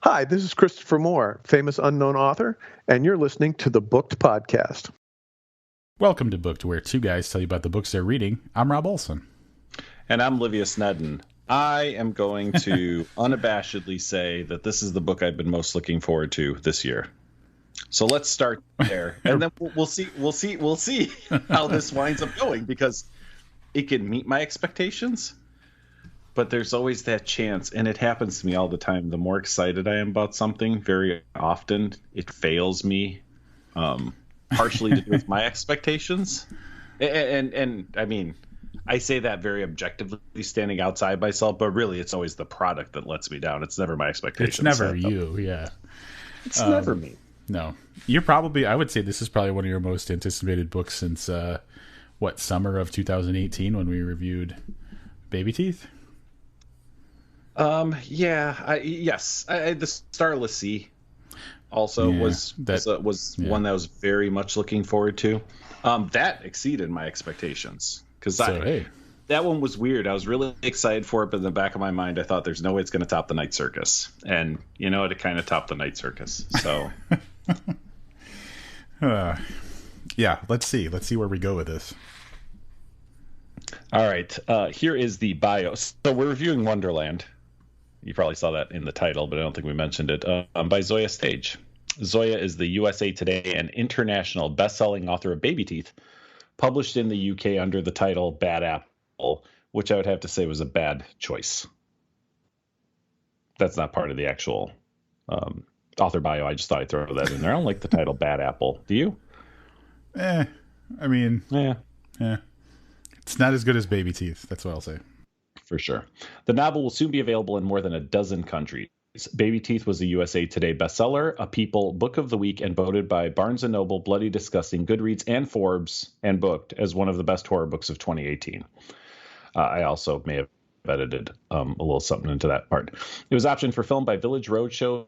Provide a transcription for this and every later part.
Hi, this is Christopher Moore, famous unknown author, and you're listening to the Booked Podcast. Welcome to Booked, where two guys tell you about the books they're reading. I'm Rob Olson. And I'm Livia Snedden. I am going to unabashedly say that this is the book I've been most looking forward to this year. So let's start there, and then we'll see how this winds up going, because it can meet my expectations, but there's always that chance, and it happens to me all the time. The more excited I am about something, very often it fails me, partially to do with my expectations. And I mean, I say that very objectively, standing outside myself, but really it's always the product that lets me down. It's never my expectations. It's never you, yeah. It's never me. No. I would say this is probably one of your most anticipated books since, summer of 2018 when we reviewed Baby Teeth? Yes. The Starless Sea also was one that I was very much looking forward to. That exceeded my expectations, because that one was weird. I was really excited for it, but in the back of my mind, I thought there's no way it's going to top the Night Circus, and you know what? It kind of topped the Night Circus. So, let's see where we go with this. All right, here is the bio. So we're reviewing Wonderland. You probably saw that in the title, but I don't think we mentioned it. By Zoje Stage. Zoje is the USA Today and international best-selling author of Baby Teeth, published in the UK under the title Bad Apple, which I would have to say was a bad choice. That's not part of the actual author bio. I just thought I'd throw that in there. I don't like the title Bad Apple. Do you? Yeah. It's not as good as Baby Teeth. That's what I'll say. For sure. The novel will soon be available in more than a dozen countries. Baby Teeth was a USA Today bestseller, a People Book of the Week, and voted by Barnes & Noble, Bloody Disgusting, Goodreads, and Forbes, and Booked as one of the best horror books of 2018. I also may have edited a little something into that part. It was optioned for film by Village Roadshow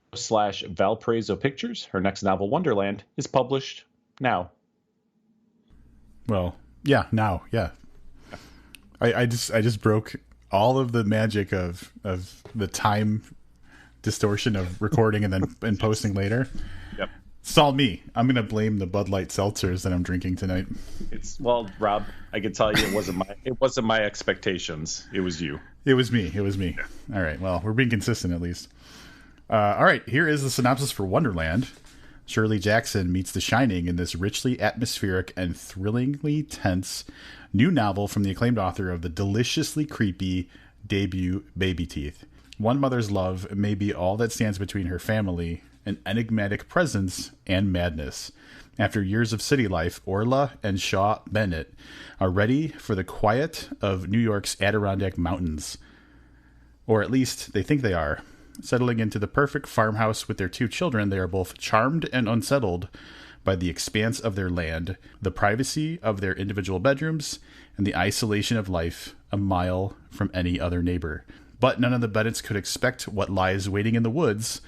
/ Valparaiso Pictures. Her next novel, Wonderland, is published now. Well, yeah, now, yeah. I just broke all of the magic of the time distortion of recording and posting later. Yep. It's all me. I'm going to blame the Bud Light seltzers that I'm drinking tonight. Rob, I can tell you it wasn't my expectations. It was you. It was me. Yeah. All right. Well, we're being consistent at least. All right. Here is the synopsis for Wonderland. Shirley Jackson meets The Shining in this richly atmospheric and thrillingly tense new novel from the acclaimed author of the deliciously creepy debut Baby Teeth. One mother's love may be all that stands between her family, an enigmatic presence, and madness. After years of city life, Orla and Shaw Bennett are ready for the quiet of New York's Adirondack Mountains. Or at least they think they are. Settling into the perfect farmhouse with their two children, they are both charmed and unsettled by the expanse of their land, the privacy of their individual bedrooms, and the isolation of life a mile from any other neighbor. But none of the Bennetts could expect what lies waiting in the woods,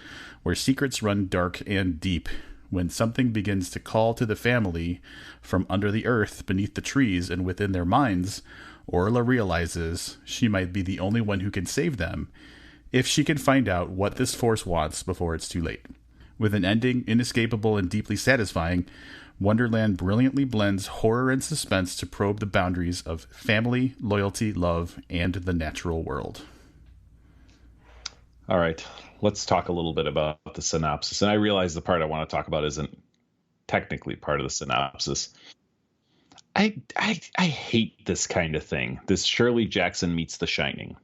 where secrets run dark and deep. When something begins to call to the family from under the earth, beneath the trees, and within their minds, Orla realizes she might be the only one who can save them, if she can find out what this force wants before it's too late. With an ending inescapable and deeply satisfying, Wonderland brilliantly blends horror and suspense to probe the boundaries of family, loyalty, love, and the natural world. All right, let's talk a little bit about the synopsis. And I realize the part I want to talk about isn't technically part of the synopsis. I hate this kind of thing. This Shirley Jackson meets The Shining.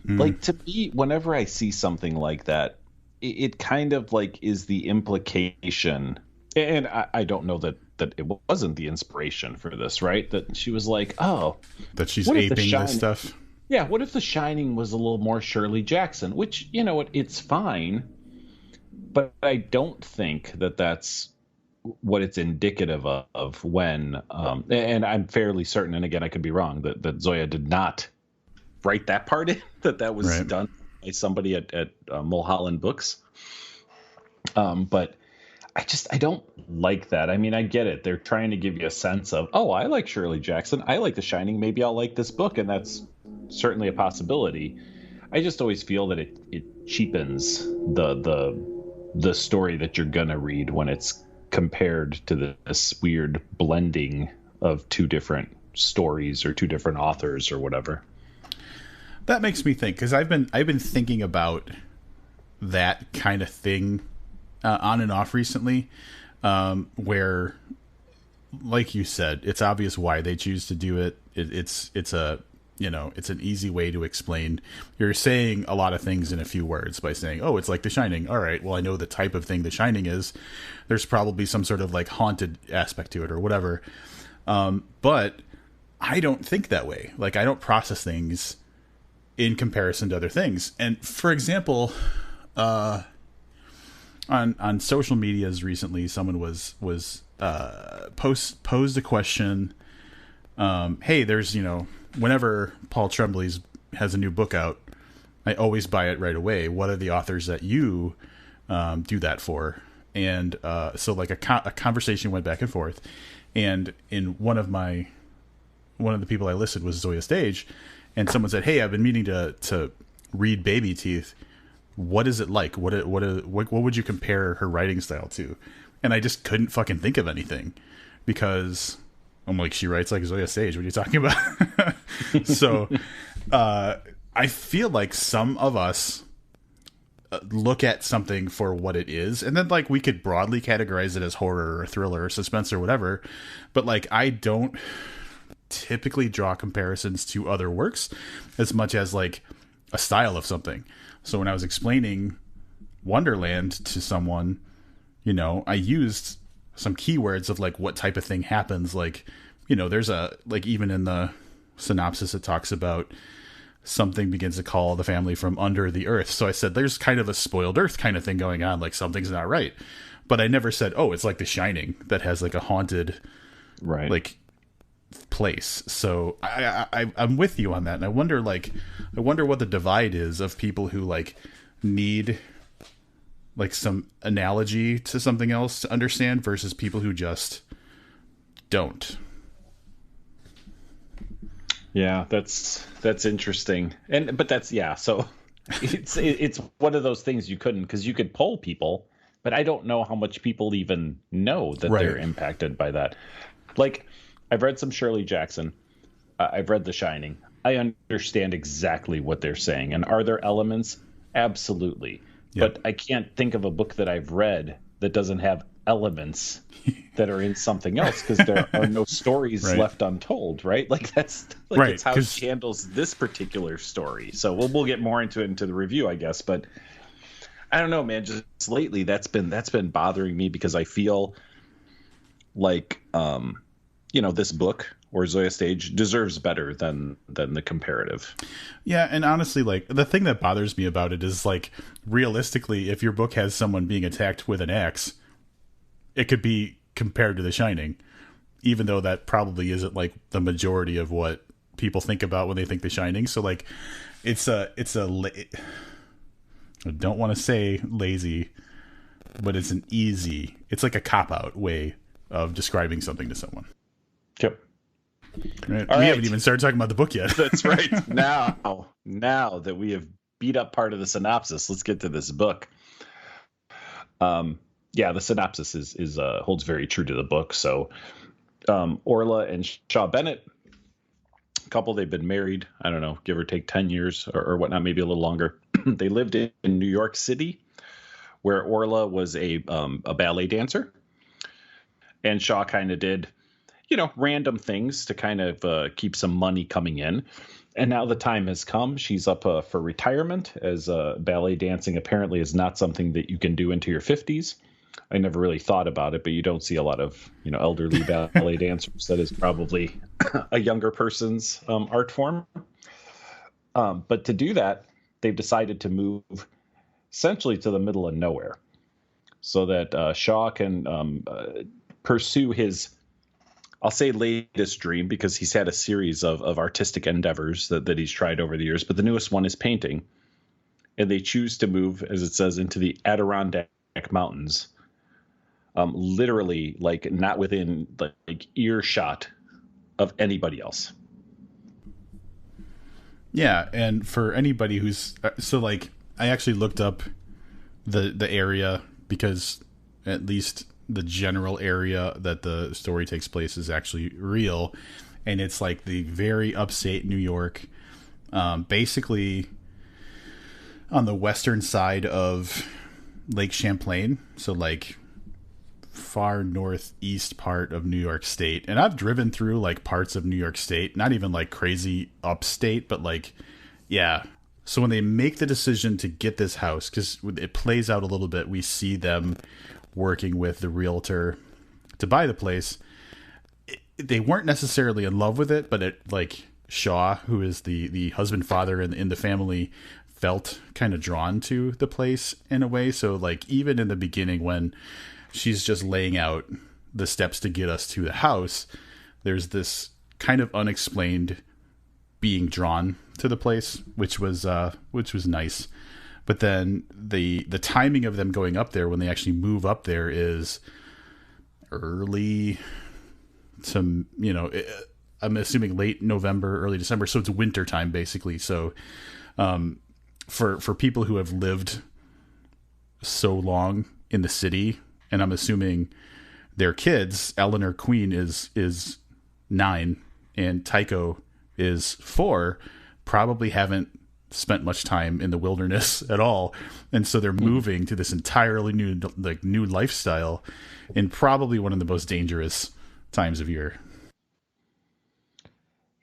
Like, to me, whenever I see something like that, it kind of like is the implication, and I don't know that it wasn't the inspiration for this, right? That she was like, oh, that she's aping this stuff. Yeah, what if The Shining was a little more Shirley Jackson? Which, you know what, it's fine, but I don't think that that's what it's indicative of when, and I'm fairly certain, and again, I could be wrong, that Zoje did not write that part in, that was right. done by somebody at Mulholland Books. But I don't like that. I mean, I get it. They're trying to give you a sense of, oh, I like Shirley Jackson. I like The Shining. Maybe I'll like this book. And that's certainly a possibility. I just always feel that it cheapens the story that you're gonna read when it's compared to this weird blending of two different stories or two different authors or whatever. That makes me think, because I've been thinking about that kind of thing on and off recently, where, like you said, it's obvious why they choose to do it. It's an easy way to explain. You're saying a lot of things in a few words by saying, "Oh, it's like The Shining." All right, well, I know the type of thing The Shining is. There's probably some sort of like haunted aspect to it or whatever. But I don't think that way. Like, I don't process things in comparison to other things. And for example, on social medias recently, someone was posed a question. Hey, there's, whenever Paul Tremblay has a new book out, I always buy it right away. What are the authors that you do that for? And so like a conversation went back and forth. And in one of the people I listed was Zoje Stage, and someone said, "Hey, I've been meaning to read Baby Teeth. What is it like? What would you compare her writing style to?" And I just couldn't fucking think of anything, because I'm like, she writes like Zoje Stage. What are you talking about? So I feel like some of us look at something for what it is, and then like we could broadly categorize it as horror or thriller or suspense or whatever, but like I don't typically draw comparisons to other works as much as like a style of something. So when I was explaining Wonderland to someone, I used some keywords of like what type of thing happens. Like, there's even in the synopsis, it talks about something begins to call the family from under the earth. So I said, there's kind of a spoiled earth kind of thing going on. Like something's not right. But I never said, oh, it's like The Shining that has like a haunted, right, like place. So I'm with you on that. And I wonder what the divide is of people who like need like some analogy to something else to understand versus people who just don't. Yeah, that's interesting. But that's, yeah, so it's one of those things you couldn't, because you could poll people, but I don't know how much people even know that they're impacted by that. Like, I've read some Shirley Jackson. I've read The Shining. I understand exactly what they're saying. And are there elements? Absolutely. Yep. But I can't think of a book that I've read that doesn't have elements that are in something else, because there are no stories left untold, right? Like that's like it's how she handles this particular story. So we'll get more into it into the review, I guess. But I don't know, man. Just lately, that's been bothering me, because I feel like this book or Zoje Stage deserves better than the comparative. Yeah, and honestly, like the thing that bothers me about it is like realistically, if your book has someone being attacked with an axe, it could be compared to The Shining, even though that probably isn't like the majority of what people think about when they think The Shining. So like, I don't want to say lazy, but it's it's like a cop-out way of describing something to someone. Yep. Right. We haven't even started talking about the book yet. That's right. Now that we have beat up part of the synopsis, let's get to this book. The synopsis is holds very true to the book. So Orla and Shaw Bennett, couple, they've been married, I don't know, give or take 10 years or whatnot, maybe a little longer. They lived in New York City, where Orla was a ballet dancer, and Shaw kind of did random things to kind of keep some money coming in. And now the time has come. She's up for retirement, as ballet dancing apparently is not something that you can do into your 50s. I never really thought about it, but you don't see a lot of elderly ballet dancers. That is probably a younger person's art form. But to do that, they've decided to move essentially to the middle of nowhere, so that Shaw can pursue his, I'll say, latest dream, because he's had a series of artistic endeavors that he's tried over the years. But the newest one is painting. And they choose to move, as it says, into the Adirondack Mountains. Literally, like, not within like earshot of anybody else. Yeah, and for anybody who's so like, I actually looked up the area because at least the general area that the story takes place is actually real, and it's like the very upstate New York, basically on the western side of Lake Champlain, so like far northeast part of New York State. And I've driven through like parts of New York State, not even like crazy upstate, but like, yeah. So when they make the decision to get this house, because it plays out a little bit, we see them working with the realtor to buy the place. They weren't necessarily in love with it, but it, like Shaw, who is the husband father in the family, felt kind of drawn to the place in a way. So like even in the beginning when she's just laying out the steps to get us to the house, there's this kind of unexplained being drawn to the place, which was nice. But then the timing of them going up there when they actually move up there is early to, I'm assuming late November, early December. So it's winter time basically. So, for people who have lived so long in the city, and I'm assuming their kids, Eleanor Queen is 9 and Tycho is 4, probably haven't spent much time in the wilderness at all, and so they're moving to this entirely new lifestyle in probably one of the most dangerous times of year.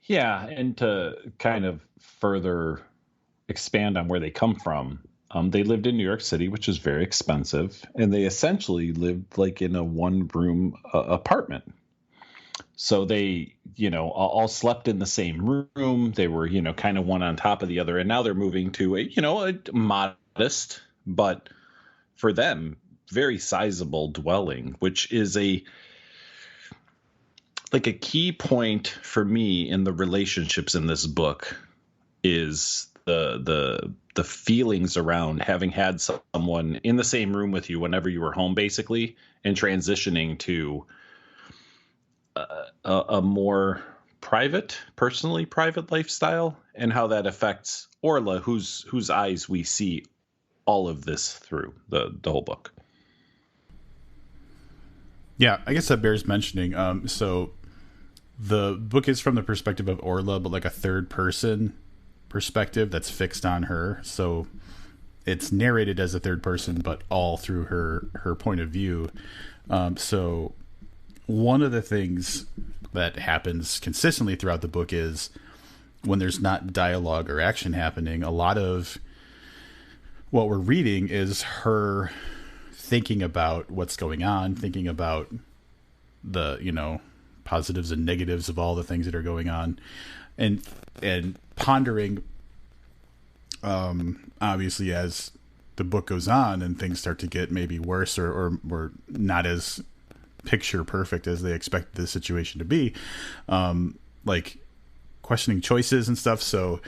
Yeah, and to kind of further expand on where they come from, they lived in New York City, which is very expensive, and they essentially lived like in a one-room apartment. So they, all slept in the same room. They were, kind of one on top of the other, and now they're moving to a modest, but for them, very sizable dwelling, which is a key point for me in the relationships in this book is the feelings around having had someone in the same room with you whenever you were home, basically, and transitioning to a more personally private lifestyle, and how that affects Orla, whose eyes we see all of this through the whole book. Yeah, I guess that bears mentioning. So the book is from the perspective of Orla, but like a third person perspective that's fixed on her. So it's narrated as a third person, but all through her point of view. So one of the things that happens consistently throughout the book is when there's not dialogue or action happening, a lot of what we're reading is her thinking about what's going on, thinking about the, positives and negatives of all the things that are going on, and pondering, obviously, as the book goes on and things start to get maybe worse or not as picture perfect as they expect the situation to be, like questioning choices and stuff. So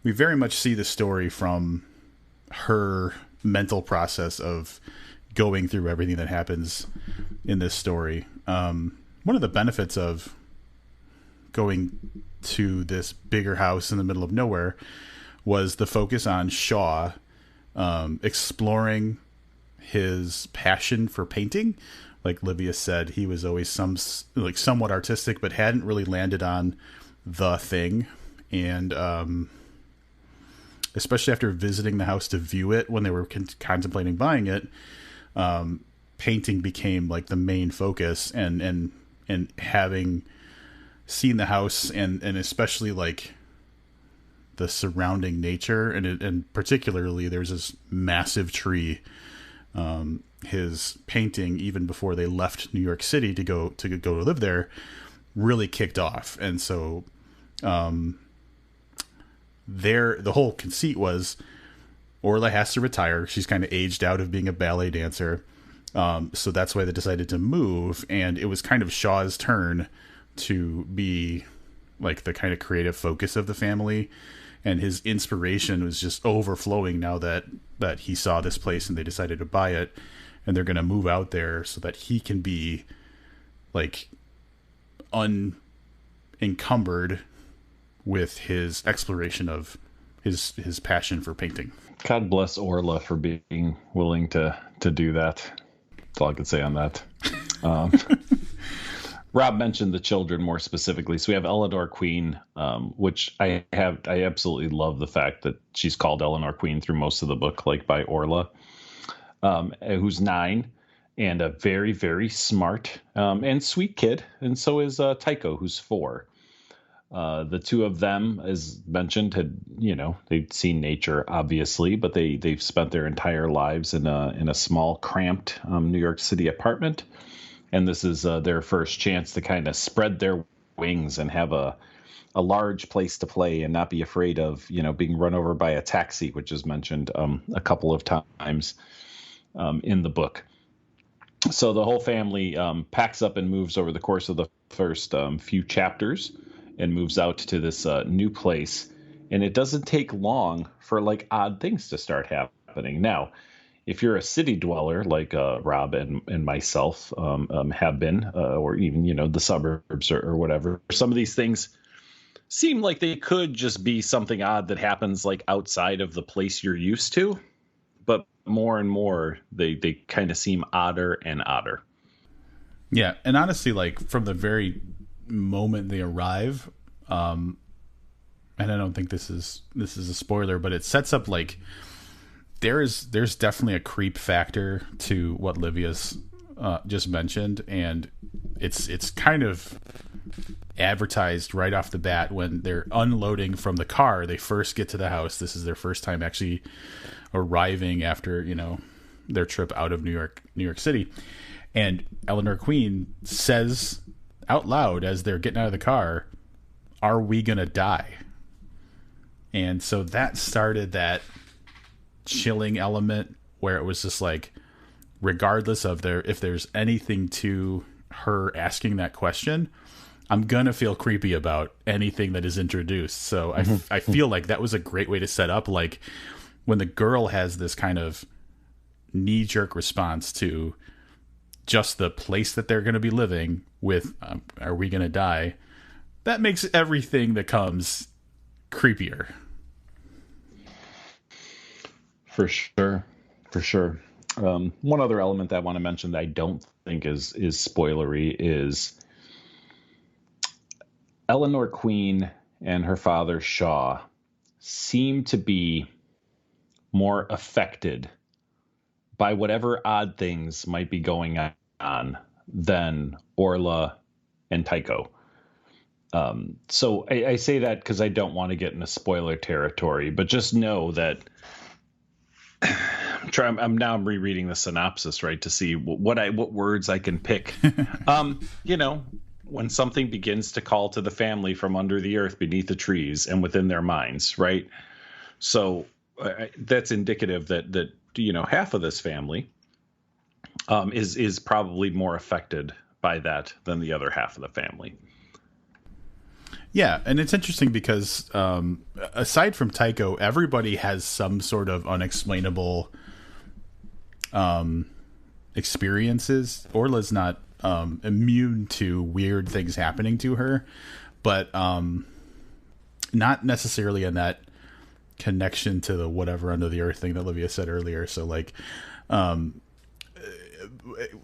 we very much see the story from her mental process of going through everything that happens in this story. One of the benefits of going to this bigger house in the middle of nowhere was the focus on Shaw, exploring his passion for painting. Like Livia said, he was always somewhat artistic, but hadn't really landed on the thing. And especially after visiting the house to view it when they were contemplating buying it, painting became like the main focus. And having seen the house and especially like the surrounding nature, and particularly there's this massive tree. His painting, even before they left New York City to go to live there, really kicked off. And so the whole conceit was Orla has to retire. She's kind of aged out of being a ballet dancer. So that's why they decided to move. And it was kind of Shaw's turn to be like the kind of creative focus of the family. And his inspiration was just overflowing now that he saw this place and they decided to buy it. And they're going to move out there so that he can be like unencumbered with his exploration of his passion for painting. God bless Orla for being willing to do that. That's all I could say on that. Rob mentioned the children more specifically. So we have Eleanor Queen, which I absolutely love the fact that she's called Eleanor Queen through most of the book, like by Orla, who's 9 and a very, very smart and sweet kid. And so is Tycho, who's 4. The two of them, as mentioned, they'd seen nature, obviously, but they've spent their entire lives in a small, cramped New York City apartment. And this is their first chance to kind of spread their wings and have a large place to play and not be afraid of, being run over by a taxi, which is mentioned a couple of times in the book. So the whole family packs up and moves over the course of the first few chapters and moves out to this new place. And it doesn't take long for odd things to start happening. Now, if you're a city dweller like Rob and myself have been, or even, the suburbs or whatever, some of these things seem like they could just be something odd that happens outside of the place you're used to. But more and more, they kind of seem odder and odder. Yeah. And honestly, from the very moment they arrive, and I don't think this is a spoiler, but it sets up there's definitely a creep factor to what Livia's just mentioned, and it's kind of advertised right off the bat when they're unloading from the car. They first get to the house. This is their first time actually arriving after their trip out of New York City, and Eleanor Queen says out loud as they're getting out of the car, "Are we gonna die?" And so that started that chilling element where it was just regardless of if there's anything to her asking that question, I'm gonna feel creepy about anything that is introduced. So I feel like that was a great way to set up when the girl has this kind of knee-jerk response to just the place that they're going to be living with, are we going to die? That makes everything that comes creepier. For sure. One other element that I want to mention that I don't think is spoilery is Eleanor Queen and her father Shaw seem to be more affected by whatever odd things might be going on than Orla and Tycho. So I say that because I don't want to get into spoiler territory, but just know that I'm rereading the synopsis, right, to see what words I can pick. When something begins to call to the family from under the earth, beneath the trees, and within their minds, right? So that's indicative that half of this family is probably more affected by that than the other half of the family. Yeah, and it's interesting because aside from Tycho, everybody has some sort of unexplainable experiences. Orla's not immune to weird things happening to her, but not necessarily in that connection to the whatever under the earth thing that Livia said earlier. So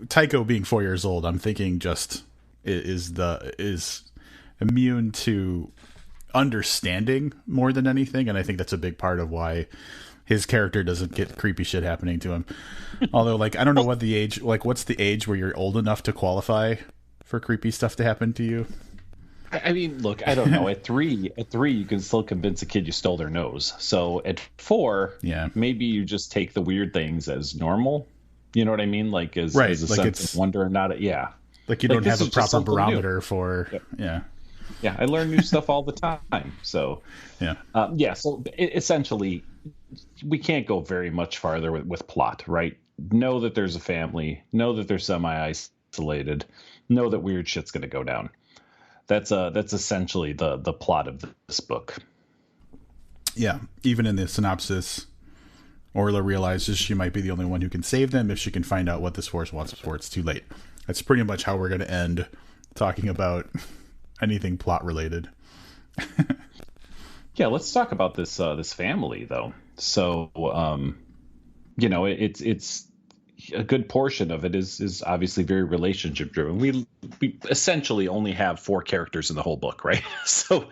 Tycho being 4 years old, I'm thinking just is immune to understanding more than anything, and I think that's a big part of why his character doesn't get creepy shit happening to him. Although, I don't know what the age, what's the age where you're old enough to qualify for creepy stuff to happen to you? I mean, look, I don't know. At three, you can still convince a kid you stole their nose. So at 4, maybe you just take the weird things as normal. You know what I mean? As a sense of wonder and not. Yeah. You don't have a proper barometer for. Yeah. Yeah, I learn new stuff all the time. So, so essentially, we can't go very much farther with plot, right? Know that there's a family. Know that they're semi-isolated. Know that weird shit's going to go down. That's essentially the plot of this book. Yeah, even in the synopsis, Orla realizes she might be the only one who can save them if she can find out what this force wants before it's too late. That's pretty much how we're going to end talking about anything plot related. Yeah, let's talk about this family though. So, it's a good portion of it is obviously very relationship driven. We essentially only have four characters in the whole book, right? So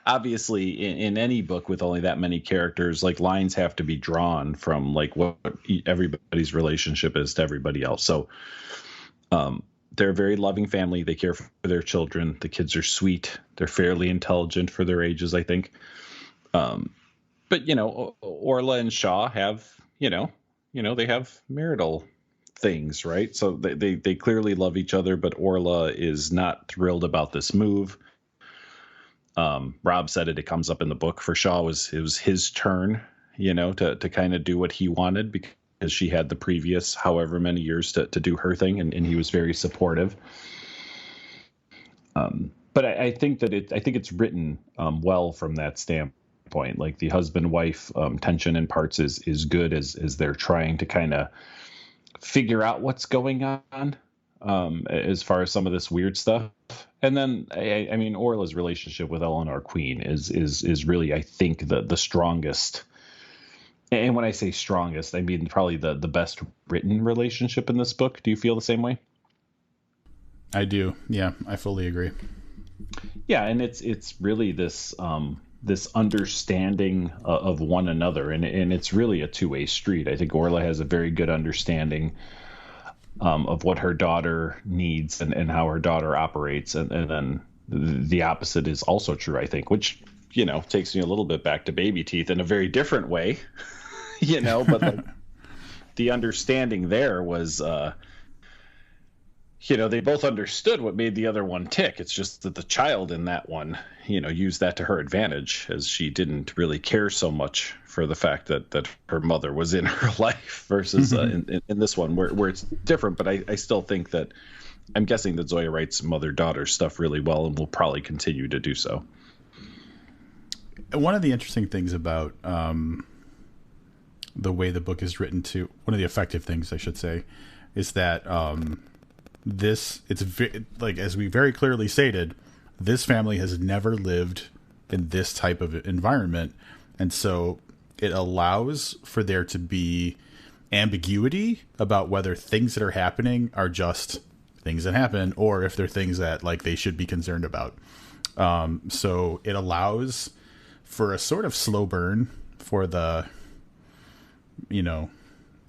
obviously in any book with only that many characters, like lines have to be drawn from like what everybody's relationship is to everybody else. So they're a very loving family. They care for their children. The kids are sweet. They're fairly intelligent for their ages, I think. But Orla and Shaw have, they have marital things, right? So they clearly love each other, but Orla is not thrilled about this move. Rob said it comes up in the book. For Shaw, it was his turn, to kind of do what he wanted because she had the previous however many years to do her thing, and he was very supportive. But I think it's written well from that standpoint. Like the husband-wife tension in parts is good as they're trying to kind of figure out what's going on as far as some of this weird stuff. And then I mean Orla's relationship with Eleanor Queen is really, I think, the strongest. And when I say strongest, I mean probably the best written relationship in this book. Do you feel the same way? I do. Yeah, I fully agree. Yeah, and it's really this understanding of one another, and it's really a two-way street. I think Orla has a very good understanding of what her daughter needs and how her daughter operates, and then the opposite is also true, I think, which takes me a little bit back to Baby Teeth in a very different way, but the understanding there was they both understood what made the other one tick. It's just that the child in that one, used that to her advantage, as she didn't really care so much for the fact that her mother was in her life versus in this one where it's different. But I still think that I'm guessing that Zoje writes mother-daughter stuff really well and will probably continue to do so. One of the interesting things about the way the book is written, one of the effective things I should say, is that as we very clearly stated, this family has never lived in this type of environment, and so it allows for there to be ambiguity about whether things that are happening are just things that happen or if they're things that like they should be concerned about. So it allows for a sort of slow burn for the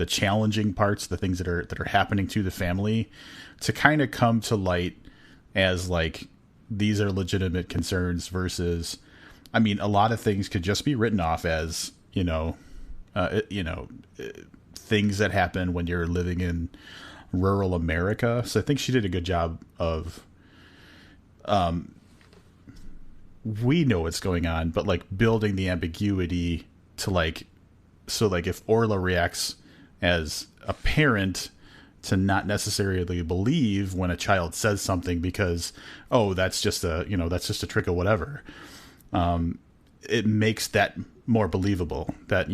challenging parts, the things that are happening to the family, to kind of come to light as like these are legitimate concerns versus, I mean, a lot of things could just be written off as things that happen when you're living in rural America. So I think she did a good job of we know what's going on, but like building the ambiguity to like, so like if Orla reacts as a parent to not necessarily believe when a child says something because, oh, that's just a trick or whatever. It makes that more believable that,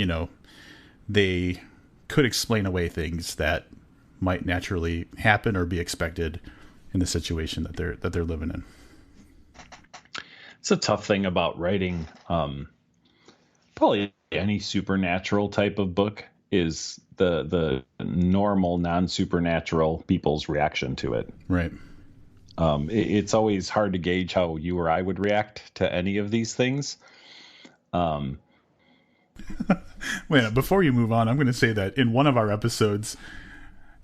they could explain away things that might naturally happen or be expected in the situation that they're living in. It's a tough thing about writing probably any supernatural type of book is the normal non-supernatural people's reaction to it. Right. It's always hard to gauge how you or I would react to any of these things. Wait, before you move on, I'm going to say that in one of our episodes,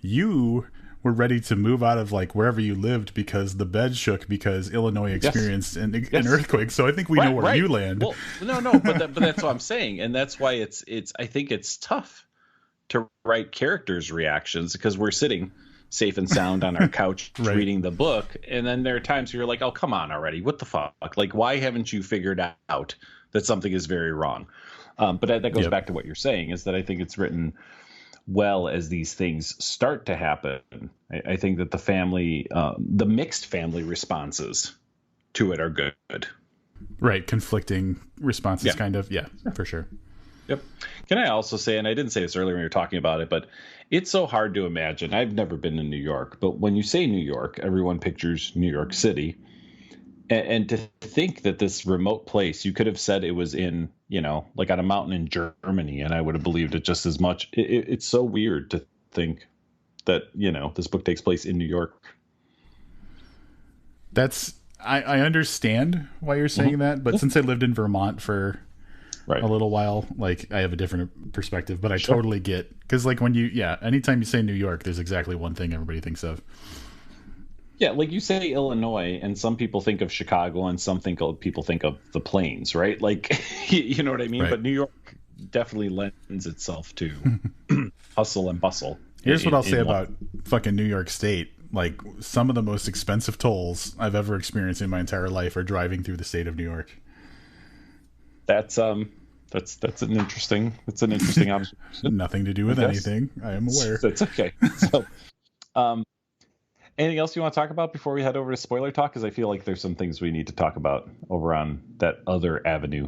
you were ready to move out of like wherever you lived because the bed shook because Illinois experienced an earthquake. So I think we know where you land. Well, no, but that's what I'm saying, and that's why it's I think it's tough to write characters' reactions because we're sitting safe and sound on our couch reading the book, and then there are times where you're like, oh, come on already, what the fuck? Like, why haven't you figured out that something is very wrong? But that goes back to what you're saying, is that I think it's written well as these things start to happen. I think that the family, the mixed family responses to it are good. Right, conflicting responses, kind of. Yeah, for sure. Yep. Can I also say, and I didn't say this earlier when you were talking about it, but it's so hard to imagine. I've never been in New York, but when you say New York, everyone pictures New York City. And to think that this remote place, you could have said it was in, like on a mountain in Germany, and I would have believed it just as much. It's so weird to think that, this book takes place in New York. I understand why you're saying that, but since I lived in Vermont for a little while, like I have a different perspective, but I totally get, because like anytime you say New York, there's exactly one thing everybody thinks of. Yeah, like you say Illinois, and some people think of Chicago, and people think of the plains, right? Like, you know what I mean? Right. But New York definitely lends itself to hustle and bustle. Here's what I'll say about fucking New York State. Like, some of the most expensive tolls I've ever experienced in my entire life are driving through the state of New York. That's an interesting observation. Nothing to do with anything. I am aware. That's okay. So, anything else you want to talk about before we head over to spoiler talk? Because I feel like there's some things we need to talk about over on that other avenue.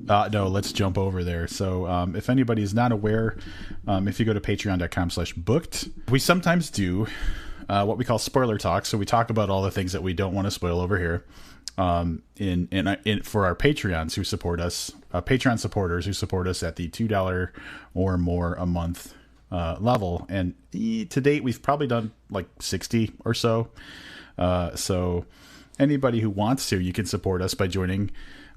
No, let's jump over there. So if anybody is not aware, if you go to patreon.com/booked, we sometimes do what we call spoiler talk. So we talk about all the things that we don't want to spoil over here. For our Patreons who support us, Patreon supporters who support us at the $2 or more a month level. And to date, we've probably done like 60 or so. So anybody who wants to, you can support us by joining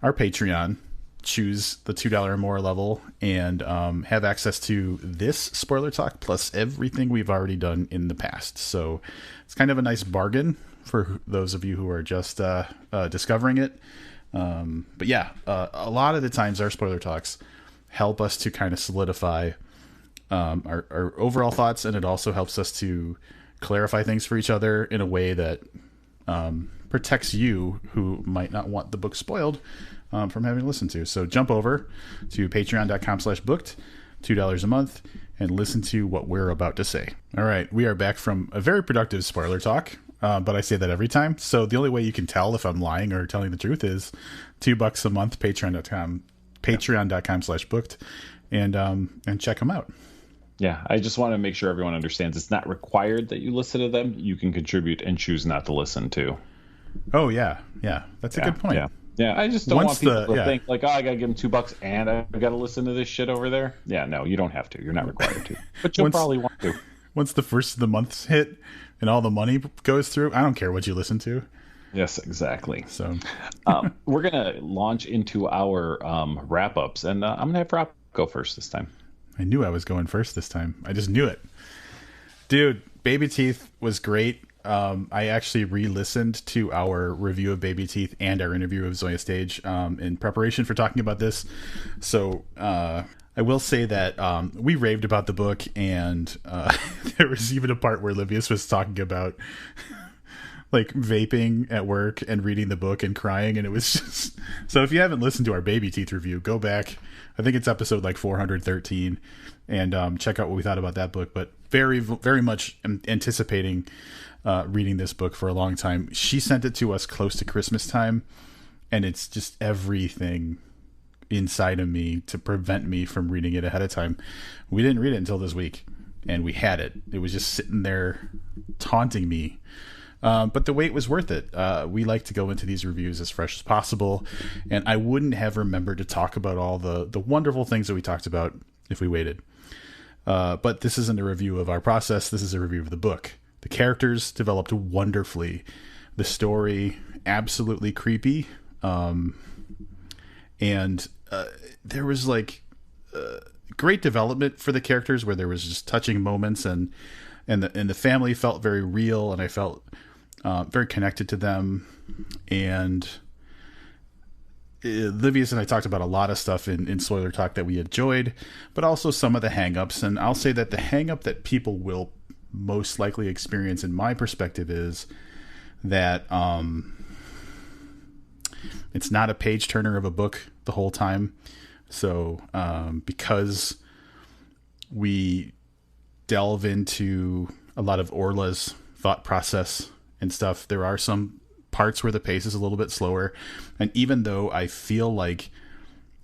our Patreon. Choose the $2 or more level and have access to this spoiler talk plus everything we've already done in the past. So it's kind of a nice bargain for those of you who are just discovering it. But yeah, a lot of the times our spoiler talks help us to kind of solidify our overall thoughts, and it also helps us to clarify things for each other in a way that protects you who might not want the book spoiled from having listened to. So jump over to patreon.com/booked, $2 a month, and listen to what we're about to say. All right, we are back from a very productive spoiler talk, but I say that every time. So the only way you can tell if I'm lying or telling the truth is $2 a month, patreon.com/booked, and check them out. Yeah, I just want to make sure everyone understands it's not required that you listen to them. You can contribute and choose not to listen to. Oh, yeah. That's a good point. Yeah, I just don't want people to think like, oh, I got to give them $2 and I got to listen to this shit over there. Yeah, no, you don't have to. You're not required to. But you'll probably want to. Once the first of the month's hit and all the money goes through, I don't care what you listen to. Yes, exactly. So we're going to launch into our wrap-ups, and I'm going to have Rob go first this time. I knew I was going first this time. I just knew it. Dude, Baby Teeth was great. I actually re-listened to our review of Baby Teeth and our interview of Zoje Stage in preparation for talking about this. So I will say that we raved about the book, and there was even a part where Livius was talking about like vaping at work and reading the book and crying, and it was just... So if you haven't listened to our Baby Teeth review, go back. I think it's episode like 413, and check out what we thought about that book. But very, very much anticipating reading this book for a long time. She sent it to us close to Christmas time, and it's just everything inside of me to prevent me from reading it ahead of time. We didn't read it until this week, and we had it. It was just sitting there taunting me. But the wait was worth it. We like to go into these reviews as fresh as possible, and I wouldn't have remembered to talk about all the wonderful things that we talked about if we waited. But this isn't a review of our process. This is a review of the book. The characters developed wonderfully. The story, absolutely creepy. And there was like great development for the characters where there was just touching moments, and the family felt very real, and I felt very connected to them. And Livius and I talked about a lot of stuff in Spoiler Talk that we enjoyed, but also some of the hang-ups. And I'll say that the hang-up that people will most likely experience in my perspective is that it's not a page turner of a book the whole time. So because we delve into a lot of Orla's thought process and stuff, there are some parts where the pace is a little bit slower. And even though I feel like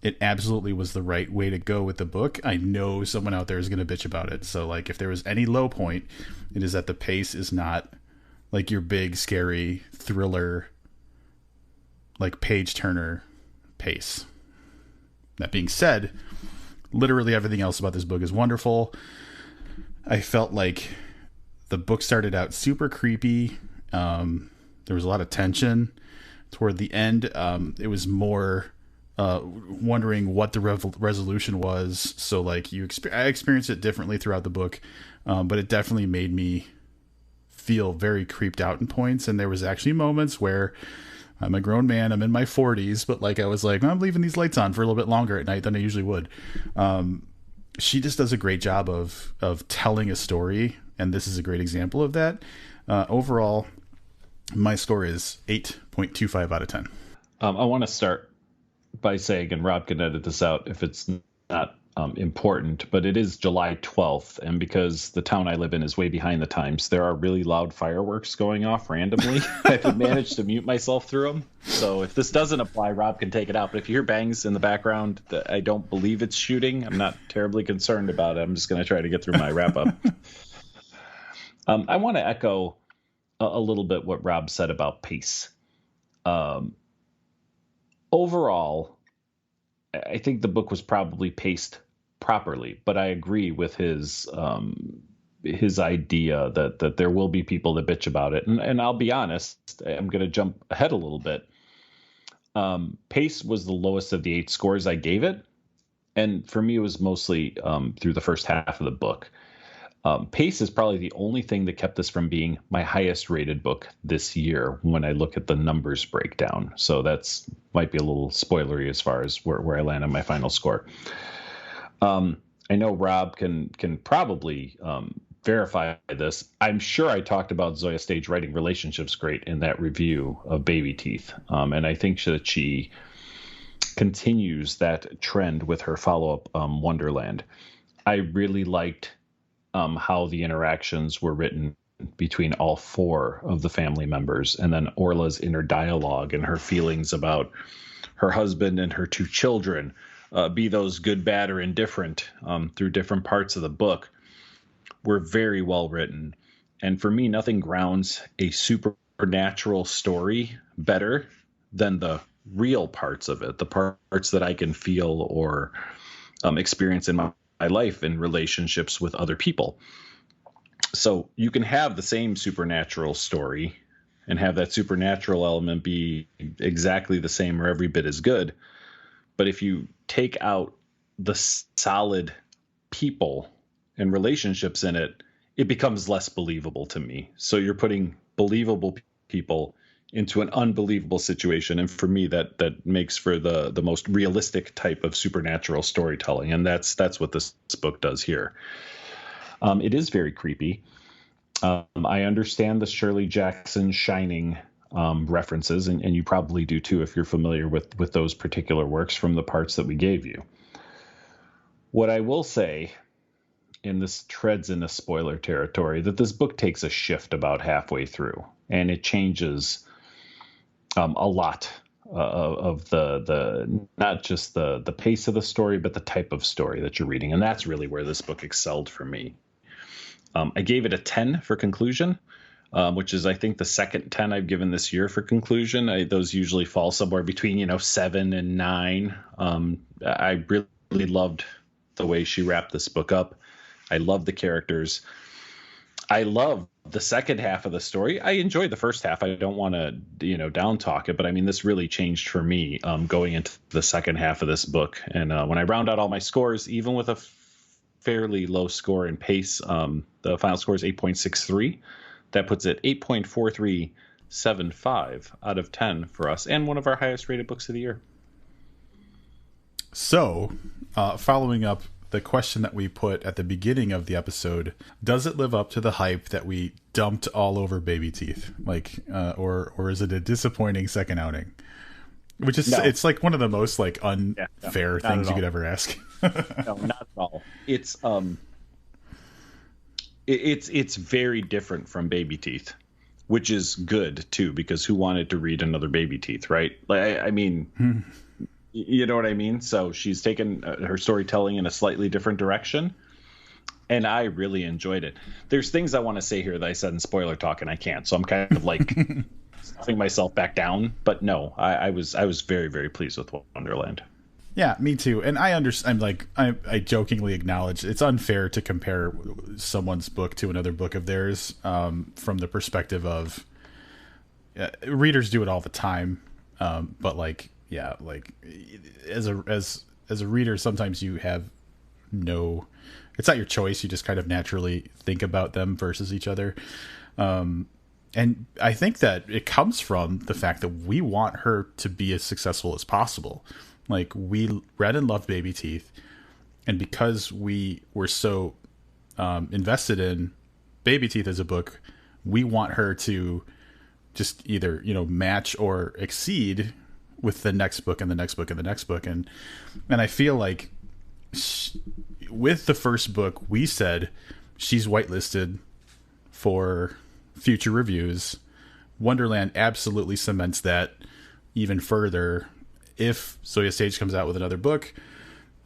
it absolutely was the right way to go with the book, I know someone out there is going to bitch about it. So like if there was any low point, it is that the pace is not like your big scary thriller like page turner pace. That being said, literally everything else about this book is wonderful. I felt like the book started out super creepy. There was a lot of tension toward the end. It was more wondering what the resolution was. So like I experienced it differently throughout the book, but it definitely made me feel very creeped out in points. And there was actually moments where I'm a grown man, I'm in my 40s, but like I was like, I'm leaving these lights on for a little bit longer at night than I usually would. She just does a great job of telling a story, and this is a great example of that. Overall, my score is 8.25 out of 10. I want to start by saying, and Rob can edit this out if it's not important, but it is July 12th, and because the town I live in is way behind the times, there are really loud fireworks going off randomly. I've managed to mute myself through them, so if this doesn't apply, Rob can take it out. But if you hear bangs in the background, I don't believe it's shooting. I'm not terribly concerned about it. I'm just going to try to get through my wrap-up. I want to echo a little bit what Rob said about pace. Overall, I think the book was probably paced properly, but I agree with his idea that there will be people that bitch about it. And I'll be honest, I'm going to jump ahead a little bit. Pace was the lowest of the 8 scores I gave it. And for me, it was mostly through the first half of the book. Pace is probably the only thing that kept this from being my highest rated book this year when I look at the numbers breakdown. So that's might be a little spoilery as far as where I land on my final score. I know Rob can probably verify this. I'm sure I talked about Zoje Stage writing relationships great in that review of Baby Teeth. And I think that she continues that trend with her follow-up, Wonderland. I really liked how the interactions were written between all 4 of the family members, and then Orla's inner dialogue and her feelings about her husband and her 2 children, be those good, bad, or indifferent, through different parts of the book, were very well written. And for me, nothing grounds a supernatural story better than the real parts of it, the parts that I can feel or experience in my life in relationships with other people. So you can have the same supernatural story and have that supernatural element be exactly the same or every bit as good. But if you take out the solid people and relationships in it, it becomes less believable to me. So you're putting believable people into an unbelievable situation. And for me, that makes for the most realistic type of supernatural storytelling. And that's what this book does here. It is very creepy. I understand the Shirley Jackson Shining references, and you probably do too if you're familiar with those particular works from the parts that we gave you. What I will say, and this treads into spoiler territory, that this book takes a shift about halfway through, and it changes a lot of the not just the pace of the story, but the type of story that you're reading. And that's really where this book excelled for me. I gave it a 10 for conclusion, which is, I think, the second 10 I've given this year for conclusion. Those usually fall somewhere between, 7 and 9. I really loved the way she wrapped this book up. I love the characters. I love the second half of the story. I enjoyed the first half. I don't want to, down talk it, but I mean, this really changed for me going into the second half of this book. And when I round out all my scores, even with a fairly low score in pace, the final score is 8.63. That puts it 8.4375 out of 10 for us, and one of our highest rated books of the year. So, following up the question that we put at the beginning of the episode, does it live up to the hype that we dumped all over Baby Teeth? Or is it a disappointing second outing? Which is, no. It's like one of the most unfair things you could ever ask. No, not at all. It's very different from Baby Teeth, which is good too, because who wanted to read another Baby Teeth, right? You know what I mean? So she's taken her storytelling in a slightly different direction, and I really enjoyed it. There's things I want to say here that I said in spoiler talk, and I can't. So I'm kind of stuffing myself back down. But no, I was very, very pleased with Wonderland. Yeah, me too. And I understand. I jokingly acknowledge it's unfair to compare someone's book to another book of theirs from the perspective of readers do it all the time. But as a reader, sometimes you have it's not your choice. You just kind of naturally think about them versus each other. And I think that it comes from the fact that we want her to be as successful as possible. Like, we read and loved Baby Teeth, and because we were so invested in Baby Teeth as a book, we want her to just either, match or exceed with the next book and the next book and the next book. And I feel like with the first book, we said she's whitelisted for future reviews. Wonderland absolutely cements that even further. If Zoje Stage comes out with another book,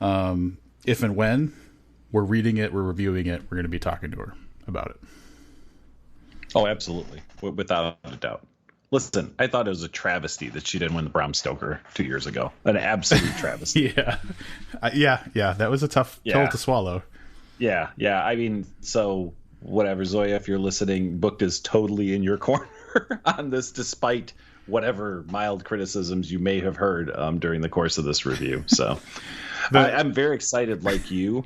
if and when we're reading it, we're reviewing it, we're going to be talking to her about it. Oh, absolutely. Without a doubt. Listen, I thought it was a travesty that she didn't win the Bram Stoker 2 years ago. An absolute travesty. Yeah. That was a tough pill to swallow. Yeah. I mean, so whatever, Zoya, if you're listening, book is totally in your corner on this, despite whatever mild criticisms you may have heard during the course of this review. So I'm very excited, like you.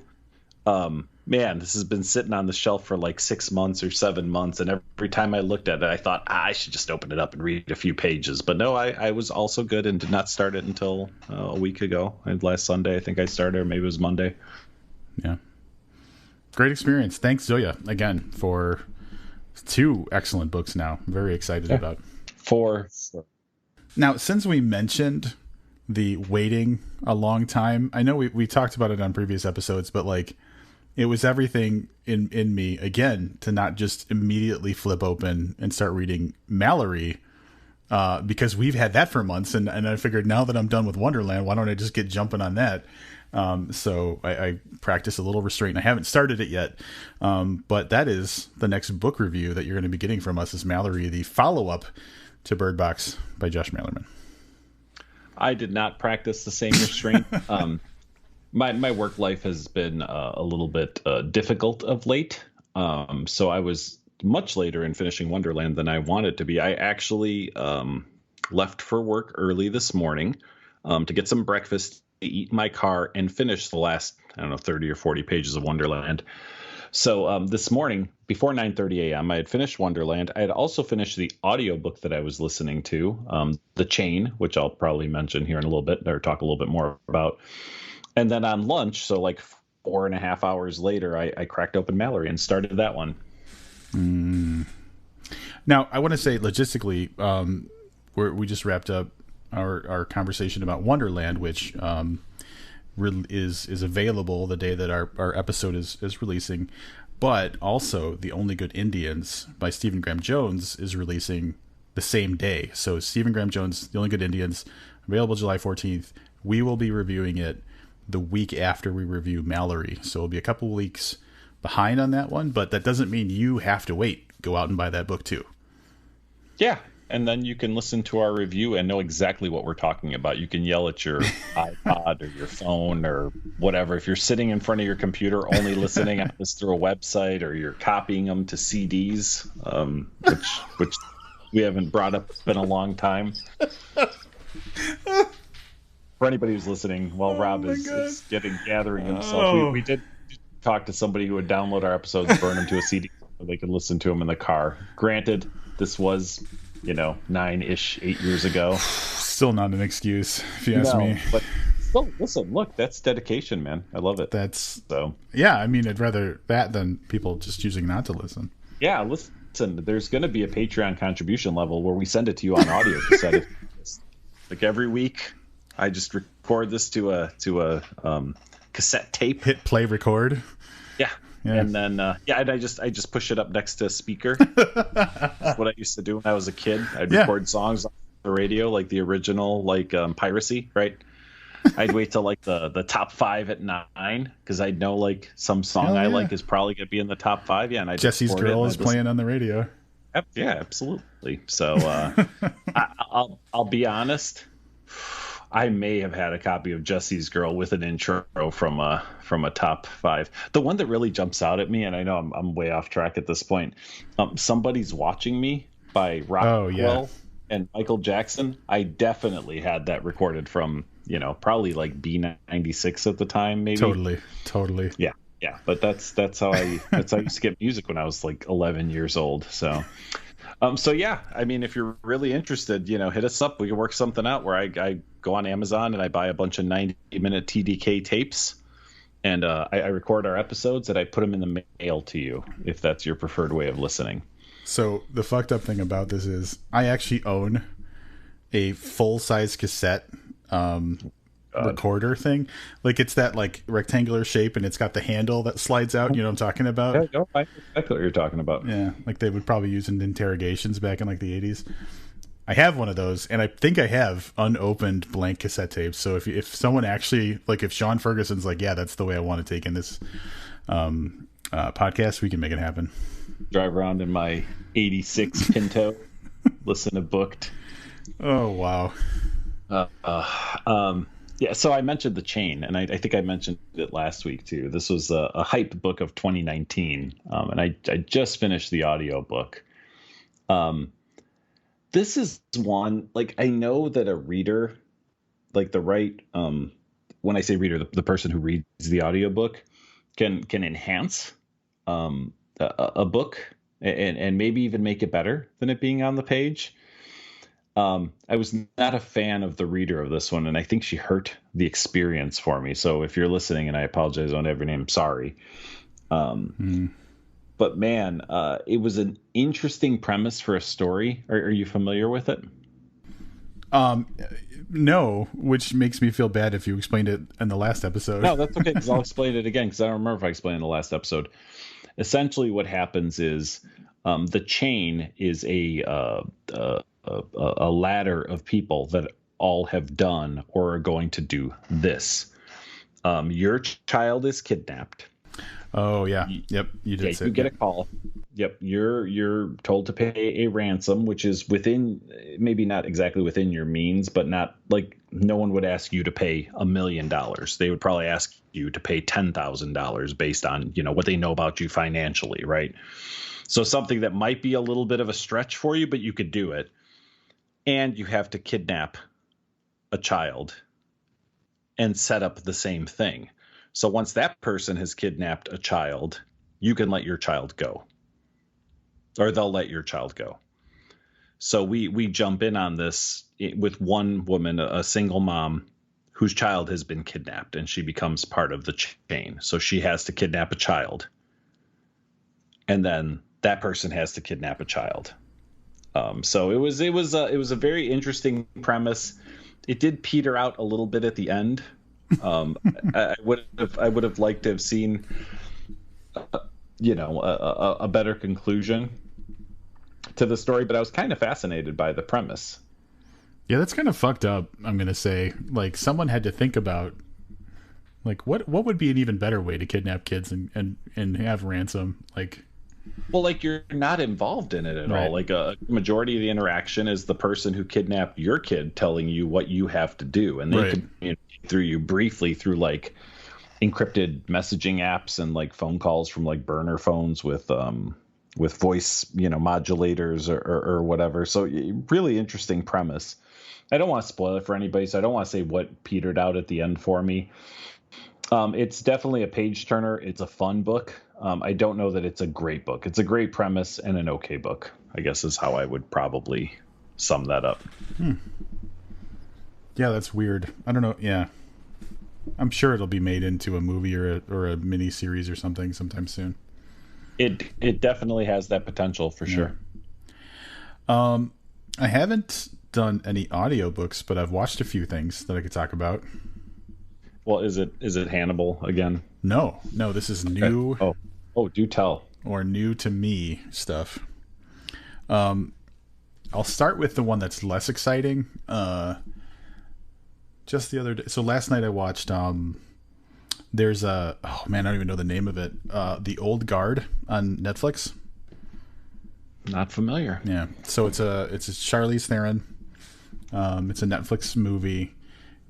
Man, this has been sitting on the shelf for like 6 months or 7 months, and every time I looked at it, I thought I should just open it up and read a few pages. But no, I was also good and did not start it until a week ago. And last Sunday, I think I started, or maybe it was Monday. Yeah. Great experience. Thanks, Zoya, again, for 2 excellent books now. I'm very excited about. For sure. Now, since we mentioned the waiting a long time, I know we talked about it on previous episodes, but like, it was everything in me, again, to not just immediately flip open and start reading Mallory, because we've had that for months, and I figured now that I'm done with Wonderland, why don't I just get jumping on that? So I practiced a little restraint. I haven't started it yet, but that is the next book review that you're going to be getting from us is Mallory, the follow-up to Bird Box by Josh Malerman. I did not practice the same restraint. My work life has been a little bit difficult of late. So I was much later in finishing Wonderland than I wanted to be. I actually left for work early this morning to get some breakfast, to eat in my car, and finish the last, 30 or 40 pages of Wonderland. So this morning, before 9:30 a.m., I had finished Wonderland. I had also finished the audiobook that I was listening to, The Chain, which I'll probably mention here in a little bit, or talk a little bit more about. And then on lunch, so like 4.5 hours later, I cracked open Mallory and started that one. Now, I want to say logistically, we just wrapped up our conversation about Wonderland, which is available the day that our episode is releasing. But also, The Only Good Indians by Stephen Graham Jones is releasing the same day. So Stephen Graham Jones, The Only Good Indians, available July 14th. We will be reviewing it the week after we review Mallory. So it'll be a couple weeks behind on that one, but that doesn't mean you have to wait. Go out and buy that book too. Yeah. And then you can listen to our review and know exactly what we're talking about. You can yell at your iPod or your phone or whatever. If you're sitting in front of your computer only listening at this through a website, or you're copying them to CDs, which we haven't brought up in a long time. For anybody who's listening, while Rob is gathering himself, we did talk to somebody who would download our episodes and burn them to a CD so they could listen to them in the car. Granted, this was, 9-ish, 8 years ago. Still not an excuse, if you ask me. But still, listen, look, that's dedication, man. I love it. Yeah, I mean, I'd rather that than people just choosing not to listen. Yeah, listen, there's going to be a Patreon contribution level where we send it to you on audio cassette. Like every week, I just record this to a cassette tape. Hit play record. Yeah. And then and I just push it up next to a speaker. That's what I used to do when I was a kid. I'd record songs on the radio, like the original, like piracy, right? I'd wait till like the top 5 at 9 because I'd know like some song I like is probably gonna be in the top 5. Yeah, and I Jesse's Girl is playing on the radio. Yeah, absolutely. So I'll be honest. I may have had a copy of Jesse's Girl with an intro from a top 5. The one that really jumps out at me, and I know I'm way off track at this point. Somebody's Watching Me by Rockwell and Michael Jackson. I definitely had that recorded from probably like B96 at the time, maybe. Totally. Yeah, but that's how I used to get music when I was like 11 years old. So yeah, I mean, if you're really interested, hit us up. We can work something out where I go on Amazon and I buy a bunch of 90-minute TDK tapes, and I record our episodes and I put them in the mail to you if that's your preferred way of listening. So the fucked up thing about this is I actually own a full-size cassette recorder thing. Like, it's that like rectangular shape and it's got the handle that slides out. You know what I'm talking about? Yeah, I know exactly what you're talking about. Yeah, like they would probably use in interrogations back in like the 80s. I have one of those, and I think I have unopened blank cassette tapes. So if someone actually, like, if Sean Ferguson's like, yeah, that's the way I want to take in this podcast, we can make it happen. Drive around in my 86 Pinto, listen to Booked. Oh, wow. Yeah, so I mentioned The Chain, and I think I mentioned it last week too. This was a hype book of 2019, and I just finished the audiobook. This is one, like, I know that a reader, like when I say reader, the person who reads the audiobook can enhance a book and maybe even make it better than it being on the page. I was not a fan of the reader of this one, and I think she hurt the experience for me. So if you're listening, and I apologize on every name, sorry. But man, it was an interesting premise for a story. Are you familiar with it? No, which makes me feel bad if you explained it in the last episode. No, that's okay, because I'll explain it again, because I don't remember if I explained it in the last episode. Essentially what happens is the chain is a ladder of people that all have done or are going to do this. Your child is kidnapped. Oh yeah. Yep. You did say you get a call. Yep. You're told to pay a ransom, which is within, maybe not exactly within your means, but not like, no one would ask you to pay $1 million. They would probably ask you to pay $10,000 based on, what they know about you financially. Right. So something that might be a little bit of a stretch for you, but you could do it. And you have to kidnap a child and set up the same thing. So once that person has kidnapped a child, you can let your child go, or they'll let your child go. So we jump in on this with one woman, a single mom whose child has been kidnapped, and she becomes part of the chain. So she has to kidnap a child, and then that person has to kidnap a child. So it was a very interesting premise. It did peter out a little bit at the end. I would have liked to have seen, a better conclusion to the story, but I was kind of fascinated by the premise. Yeah, that's kind of fucked up. I'm gonna say, like, someone had to think about, like, what would be an even better way to kidnap kids and have ransom, like. Well, like, you're not involved in it at all. Like, a majority of the interaction is the person who kidnapped your kid telling you what you have to do, and they communicate through you briefly through like encrypted messaging apps and like phone calls from like burner phones with voice modulators or whatever. So really interesting premise. I don't want to spoil it for anybody, so I don't want to say what petered out at the end for me. It's definitely a page turner. It's a fun book. I don't know that it's a great book. It's a great premise and an okay book, I guess, is how I would probably sum that up. Yeah, that's weird. I don't know. Yeah, I'm sure it'll be made into a movie or a mini series or something sometime soon. It definitely has that potential for sure. I haven't done any audiobooks, but I've watched a few things that I could talk about. Well, is it Hannibal again? No, this is new. Oh, do tell. Or new to me stuff. I'll start with the one that's less exciting. Just the other day, so last night I watched. There's I don't even know the name of it. The Old Guard on Netflix. Not familiar. Yeah. So it's a Charlize Theron. It's a Netflix movie,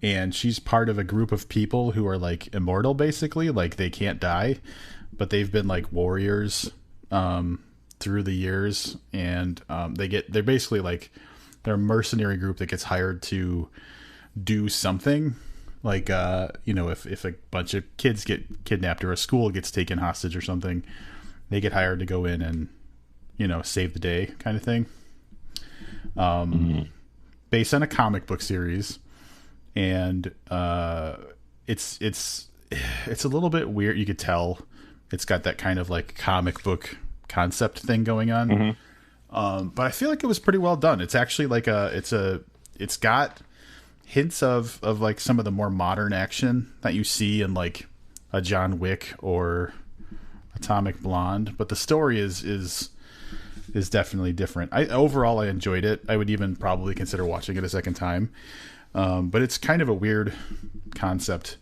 and she's part of a group of people who are like immortal, basically. Like they can't die, but they've been like warriors through the years, and they're basically like they're a mercenary group that gets hired to do something. Like if a bunch of kids get kidnapped or a school gets taken hostage or something, they get hired to go in and save the day kind of thing. Based on a comic book series, and it's a little bit weird. You could tell it's got that kind of like comic book concept thing going on. But I feel like it was pretty well done. It's actually like it's got hints of like some of the more modern action that you see in like a John Wick or Atomic Blonde, but the story is definitely different. Overall I enjoyed it. I would even probably consider watching it a second time. But it's kind of a weird concept.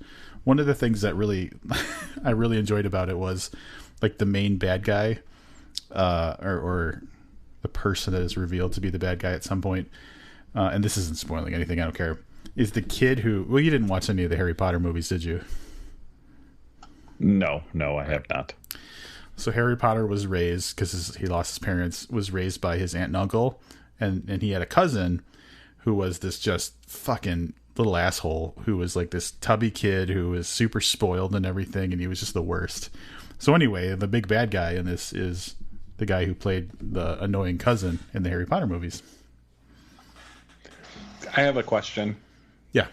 One of the things that really I really enjoyed about it was like the main bad guy, or the person that is revealed to be the bad guy at some point. And this isn't spoiling anything, I don't care. Is the kid who, well, you didn't watch any of the Harry Potter movies, did you? No, I have not. So Harry Potter was raised, because he lost his parents, was raised by his aunt and uncle, and he had a cousin who was this just fucking little asshole who was like this tubby kid who was super spoiled and everything, and he was just the worst. So anyway, the big bad guy in this is the guy who played the annoying cousin in the Harry Potter movies. I have a question. Yeah.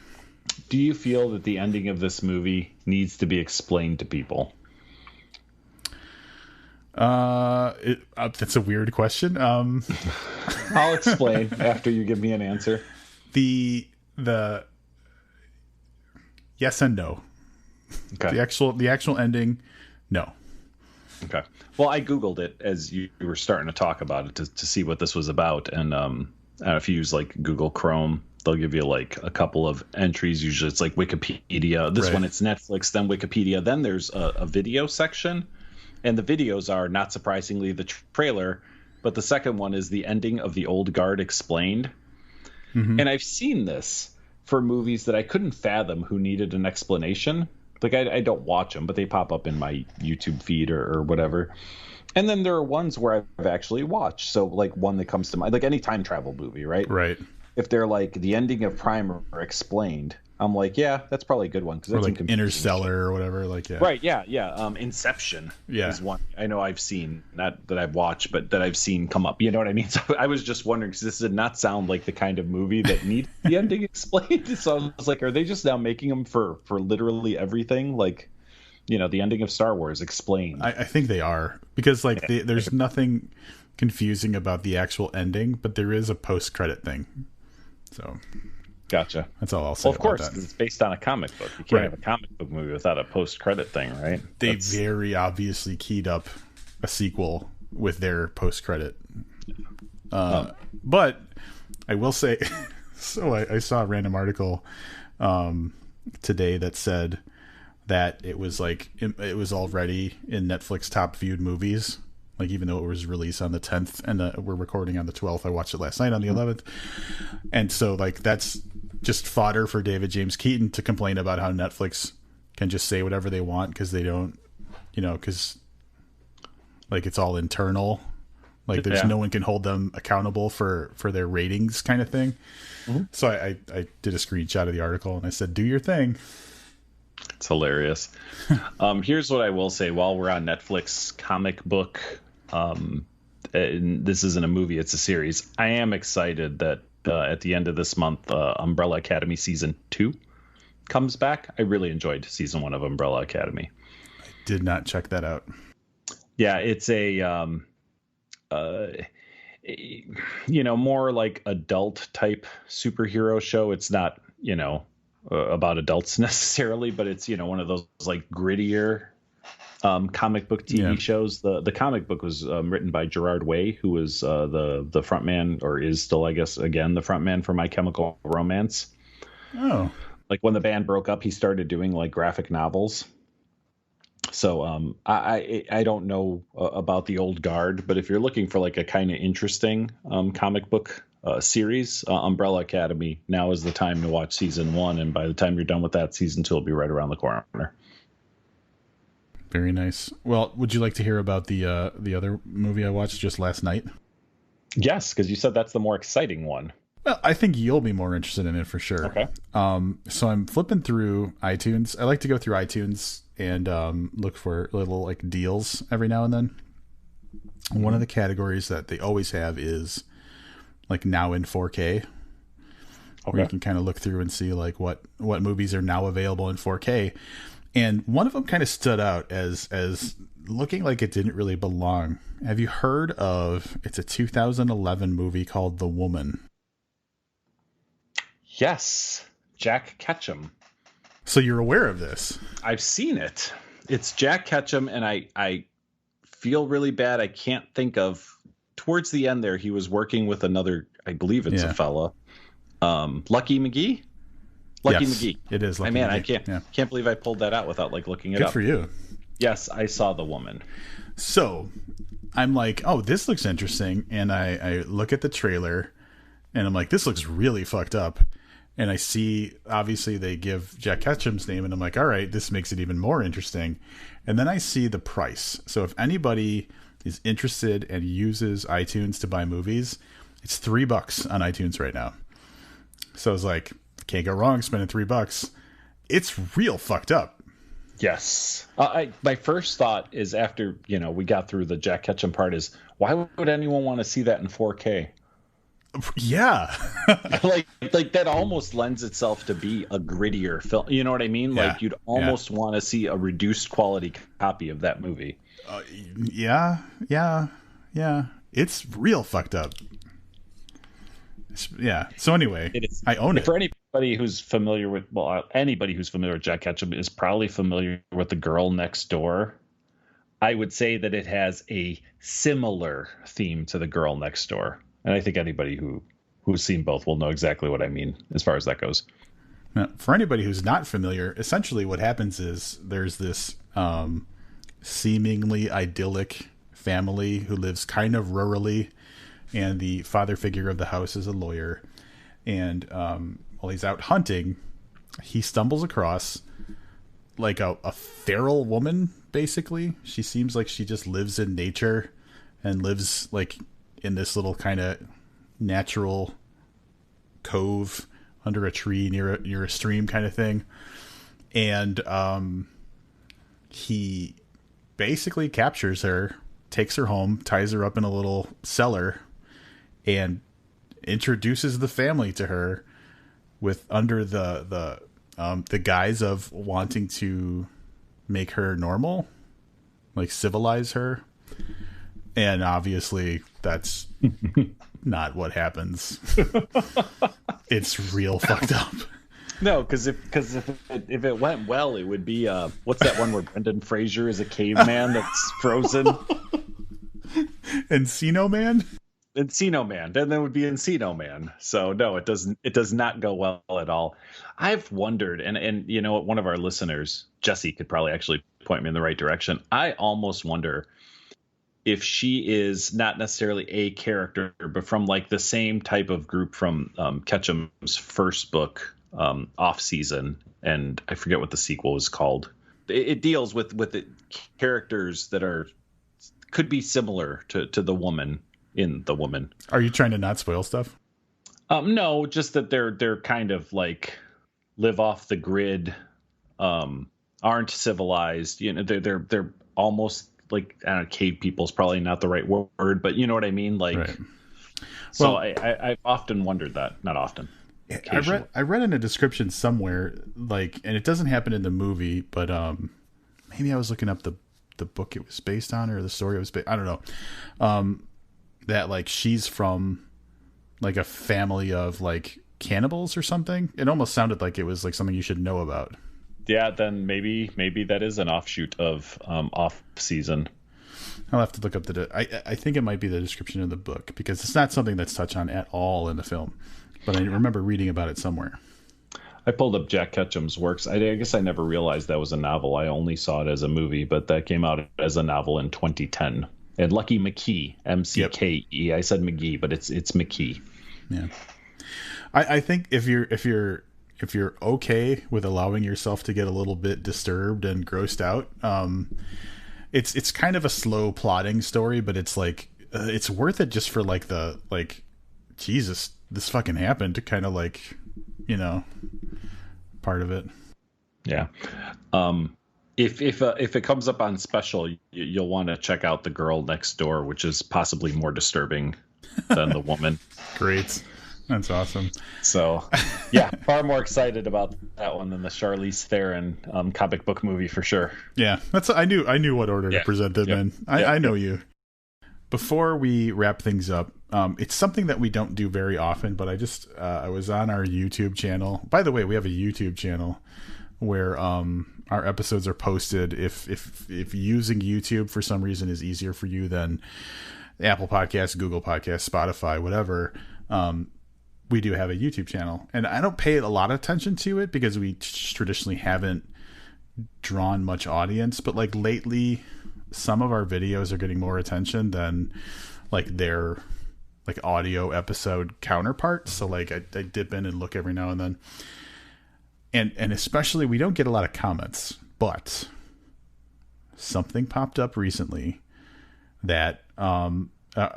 Do you feel that the ending of this movie needs to be explained to people? That's a weird question. I'll explain after you give me an answer. The yes and no. Okay. The actual ending, no. Okay. Well, I Googled it as you were starting to talk about it to see what this was about. And I don't know if you use like Google Chrome, they'll give you like a couple of entries. Usually it's like Wikipedia. This one, it's Netflix, then Wikipedia. Then there's a video section. And the videos are, not surprisingly, the trailer. But the second one is the ending of The Old Guard Explained. Mm-hmm. And I've seen this for movies that I couldn't fathom who needed an explanation. Like, I don't watch them, but they pop up in my YouTube feed or whatever. And then there are ones where I've actually watched. So, like, one that comes to mind, like any time travel movie, right? Right. If they're like the ending of Primer Explained, I'm like, yeah, that's probably a good one. Or like Interstellar or whatever. Like, yeah. Right, yeah. Inception is one I know I've seen, not that I've watched, but that I've seen come up. You know what I mean? So I was just wondering, because this did not sound like the kind of movie that needs the ending explained. So I was like, are they just now making them for literally everything? Like, the ending of Star Wars explained. I think they are, because like there's nothing confusing about the actual ending, but there is a post-credit thing. So gotcha. That's all I'll say. Well, of course, that. it's based on a comic book. You can't have a comic book movie without a post-credit thing, right? They very obviously keyed up a sequel with their post-credit. But I will say, so I saw a random article today that said that it was already in Netflix top viewed movies. Like, even though it was released on the 10th and we're recording on the 12th, I watched it last night on the 11th. And so, like, that's just fodder for David James Keaton to complain about how Netflix can just say whatever they want because they don't, because, like, it's all internal. Like, there's no one can hold them accountable for their ratings kind of thing. Mm-hmm. So I did a screenshot of the article and I said, do your thing. It's hilarious. Here's what I will say while we're on Netflix comic book. This isn't a movie, it's a series. I am excited that at the end of this month, Umbrella Academy Season 2 comes back. I really enjoyed Season 1 of Umbrella Academy. I did not check that out. Yeah, it's a, more like adult type superhero show. It's not, about adults necessarily, but it's, one of those like grittier comic book TV shows. The comic book was written by Gerard Way, who was the front man, or is still, I guess, again, the front man for My Chemical Romance. Oh. Like when the band broke up, he started doing like graphic novels. So I don't know about the old guard, but if you're looking for like a kind of interesting comic book series, Umbrella Academy, now is the time to watch season 1, and by the time you're done with that, season 2 will be right around the corner. Very nice. Well, would you like to hear about the other movie I watched just last night? Yes, because you said that's the more exciting one. Well, I think you'll be more interested in it for sure. Okay. So I'm flipping through iTunes. I like to go through iTunes and look for little like deals every now and then. One of the categories that they always have is like now in 4K. Where you can kind of look through and see like what movies are now available in 4K. And one of them kind of stood out as looking like it didn't really belong. Have you heard of, it's a 2011 movie called The Woman? Yes, Jack Ketchum. So you're aware of this? I've seen it. It's Jack Ketchum, and I feel really bad. I can't think of, towards the end there, he was working with another, I believe it's a fella. Lucky McGee? Lucky McGee. It is Lucky McGee. I can't believe I pulled that out without like looking it up. Good for you. Yes, I saw The Woman. So I'm like, oh, this looks interesting. And I look at the trailer and I'm like, this looks really fucked up. And I see, obviously, they give Jack Ketchum's name, and I'm like, all right, this makes it even more interesting. And then I see the price. So if anybody is interested and uses iTunes to buy movies, it's $3 on iTunes right now. So I was like, can't go wrong spending $3. It's real fucked up. Yes. My first thought is, after we got through the Jack Ketchum part, is why would anyone want to see that in 4K? Yeah. like that almost lends itself to be a grittier film. You know what I mean? Yeah. Like you'd almost want to see a reduced quality copy of that movie. Yeah. It's real fucked up. Yeah. So anyway, I own it. For anybody who's familiar with, anybody who's familiar with Jack Ketchum is probably familiar with The Girl Next Door. I would say that it has a similar theme to The Girl Next Door. And I think anybody who's seen both will know exactly what I mean as far as that goes. Now, for anybody who's not familiar, essentially what happens is there's this seemingly idyllic family who lives kind of rurally, and the father figure of the house is a lawyer. And while he's out hunting, he stumbles across like a feral woman, basically. She seems like she just lives in nature and lives like in this little kind of natural cove under a tree near a stream kind of thing. And he basically captures her, takes her home, ties her up in a little cellar, and introduces the family to her with under the guise of wanting to make her normal, like civilize her. And obviously that's not what happens. It's real fucked up. No, because if it went well, it would be what's that one where Brendan Fraser is a caveman that's frozen? Encino Man? Encino Man. Then there would be Encino Man. So no, it does not go well at all. I've wondered, and you know what, one of our listeners, Jesse, could probably actually point me in the right direction. I almost wonder if she is not necessarily a character, but from like the same type of group from Ketchum's first book, Off Season, and I forget what the sequel is called. It deals with the characters that could be similar to the woman in The Woman. Are you trying to not spoil stuff? No, just that they're kind of like live off the grid, aren't civilized. You know, they're almost like, I don't know, cave people is probably not the right word, but you know what I mean? Like, right. So I've often wondered that. Not often. I read in a description somewhere, like, and it doesn't happen in the movie, but maybe I was looking up the book it was based on, or the story it was based, I don't know. That like she's from like a family of like cannibals or something. It almost sounded like it was like something you should know about. Yeah, then maybe that is an offshoot of Off Season. I'll have to look up I think it might be the description of the book, because it's not something that's touched on at all in the film, but I remember reading about it somewhere. I pulled up Jack Ketchum's works. I guess I never realized that was a novel. I only saw it as a movie, but that came out as a novel in 2010. And Lucky McKee, MCKE. Yep. I said McGee, but it's McKee. Yeah. I think if you're okay with allowing yourself to get a little bit disturbed and grossed out, it's kind of a slow plotting story, but it's like it's worth it just for like the Jesus, this fucking happened to kind of like, you know, part of it. Yeah. If it comes up on special, you'll want to check out The Girl Next Door, which is possibly more disturbing than The Woman. Great. That's awesome. So, yeah, far more excited about that one than the Charlize Theron comic book movie for sure. Yeah, I knew what order to present them in. I know you. Before we wrap things up, it's something that we don't do very often, but I was on our YouTube channel. By the way, we have a YouTube channel where our episodes are posted. If using YouTube for some reason is easier for you than Apple Podcasts, Google Podcasts, Spotify, whatever, we do have a YouTube channel. And I don't pay a lot of attention to it because we traditionally haven't drawn much audience. But like lately, some of our videos are getting more attention than like their like audio episode counterparts. So like I dip in and look every now and then. And especially we don't get a lot of comments, but something popped up recently that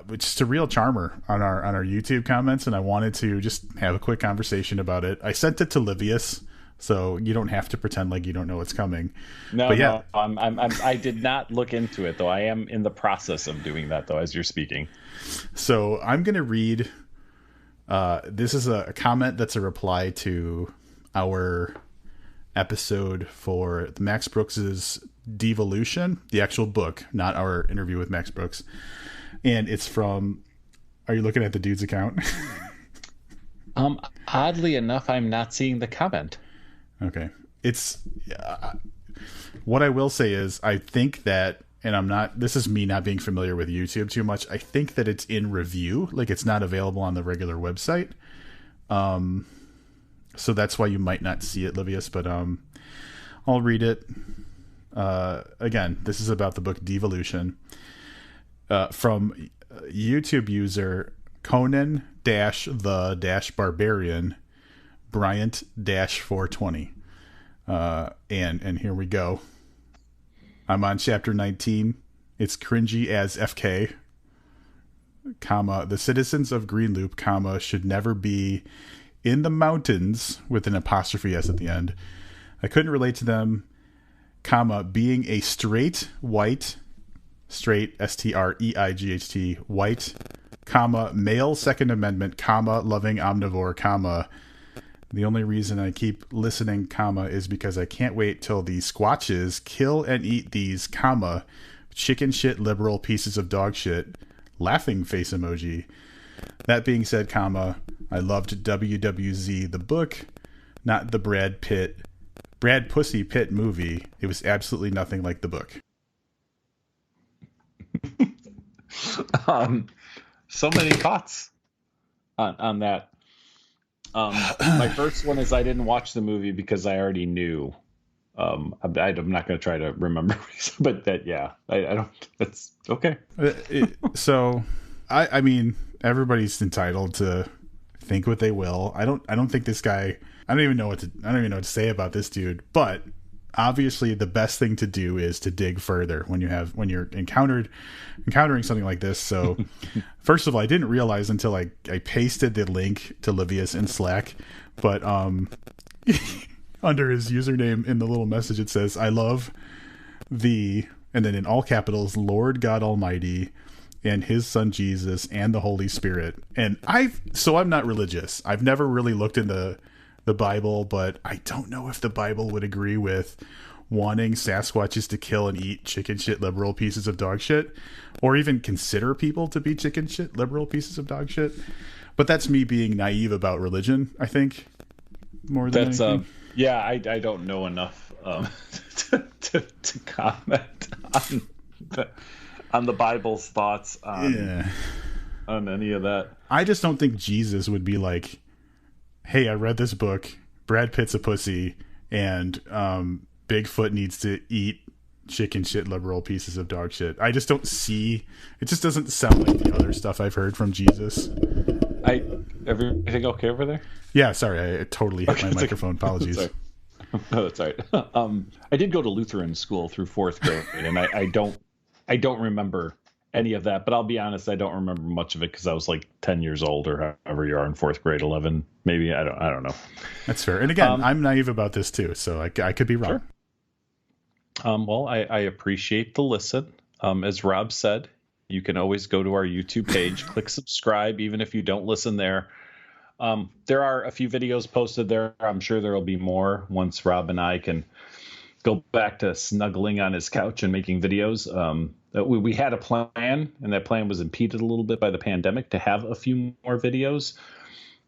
it's a real charmer on our YouTube comments, and I wanted to just have a quick conversation about it. I sent it to Livius, so you don't have to pretend like you don't know what's coming. No, but yeah. No, I did not look into it though. I am in the process of doing that though as you're speaking. So I'm going to read. This is a comment that's a reply to our episode for Max Brooks's Devolution, the actual book, not our interview with Max Brooks. And it's from, are you looking at the dude's account? Oddly enough, I'm not seeing the comment. Okay. It's, what I will say is, I think that, and this is me not being familiar with YouTube too much, I think that it's in review, like it's not available on the regular website. So that's why you might not see it, Livius, but I'll read it. Again, this is about the book Devolution. From YouTube user Conan-the-Barbarian Bryant-420. And here we go. I'm on chapter 19. It's cringy as FK, comma, the citizens of Greenloop, comma, should never be in the mountains, with an apostrophe S at the end. I couldn't relate to them, comma, being a straight, S-T-R-E-I-G-H-T, white, comma, male Second Amendment, comma, loving omnivore, comma, the only reason I keep listening, comma, is because I can't wait till the Squatches kill and eat these, comma, chicken shit liberal pieces of dog shit, laughing face emoji. That being said, comma, I loved WWZ, the book, not the Brad Pussy Pitt movie. It was absolutely nothing like the book. So many thoughts on that. My first one is I didn't watch the movie because I already knew. I'm not going to try to remember, but that, yeah, I don't. That's okay. So, I mean, everybody's entitled to think what they will. I don't think this guy. I don't even know what to say about this dude. But obviously, the best thing to do is to dig further when you're encountering something like this. So, first of all, I didn't realize until I pasted the link to Livius in Slack, but under his username in the little message it says, "I love the," and then in all capitals, "Lord God Almighty and His Son Jesus and the Holy Spirit." And I'm not religious. I've never really looked into the Bible, but I don't know if the Bible would agree with wanting Sasquatches to kill and eat chicken shit liberal pieces of dog shit, or even consider people to be chicken shit liberal pieces of dog shit. But that's me being naive about religion, I think, more than anything. Yeah, I don't know enough to comment on the Bible's thoughts on any of that. I just don't think Jesus would be like, "Hey, I read this book. Brad Pitt's a pussy, and Bigfoot needs to eat chicken shit liberal pieces of dog shit. I just don't see it. Just doesn't sound like the other stuff I've heard from Jesus. Everything okay over there? Yeah, sorry, I totally hit my microphone. Apologies. Sorry. No, that's all right. I did go to Lutheran school through 4th grade, and I don't remember any of that. But I'll be honest, I don't remember much of it because I was like 10 years old, or however you are in 4th grade, 11 maybe. I don't know. That's fair. And again, I'm naive about this too, so I could be wrong. Sure. Well, I appreciate the listen. As Rob said, you can always go to our YouTube page, click subscribe, even if you don't listen there. There are a few videos posted there. I'm sure there will be more once Rob and I can go back to snuggling on his couch and making videos. We had a plan, and that plan was impeded a little bit by the pandemic, to have a few more videos.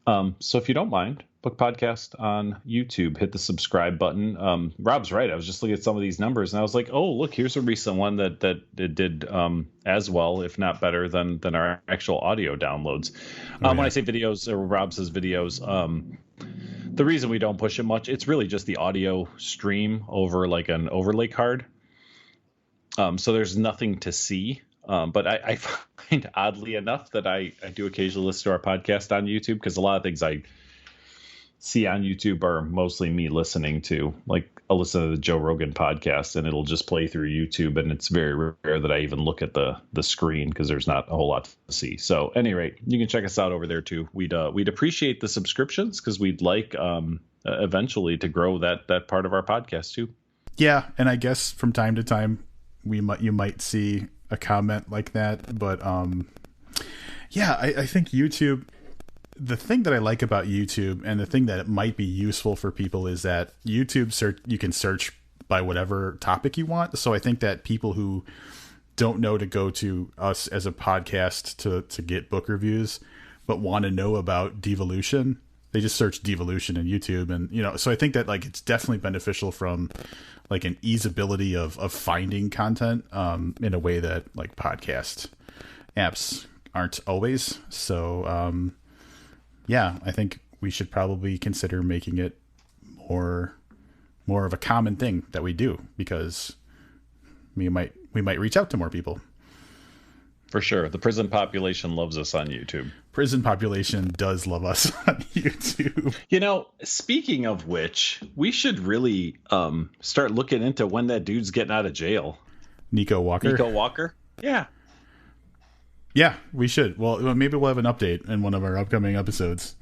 So if you don't mind, Book Podcast on YouTube, hit the subscribe button. Rob's right. I was just looking at some of these numbers, and I was like, oh, look, here's a recent one that did as well, if not better, than our actual audio downloads. When I say videos, or Rob says videos, the reason we don't push it much, it's really just the audio stream over like an overlay card. So there's nothing to see. But I find, oddly enough, that I do occasionally listen to our podcast on YouTube, because a lot of things I see on YouTube are mostly me listening to. Like, I'll listen to the Joe Rogan podcast, and it'll just play through YouTube, and it's very rare that I even look at the screen, because there's not a whole lot to see. So, at any rate, you can check us out over there too. We'd appreciate the subscriptions, because we'd like eventually to grow that part of our podcast too. Yeah, and I guess from time to time you might see a comment like that, but yeah, I think YouTube, the thing that I like about YouTube, and the thing that it might be useful for people, is that YouTube you can search by whatever topic you want. So I think that people who don't know to go to us as a podcast to get book reviews, but want to know about devolution, they just search devolution in YouTube. And so I think that, like, it's definitely beneficial from like an easeability of finding content in a way that like podcast apps aren't always. So yeah, I think we should probably consider making it more of a common thing that we do, because we might reach out to more people. For sure. The prison population loves us on YouTube. Prison population does love us on YouTube. Speaking of which, we should really start looking into when that dude's getting out of jail. Nico Walker? Yeah. Yeah, we should. Well, maybe we'll have an update in one of our upcoming episodes.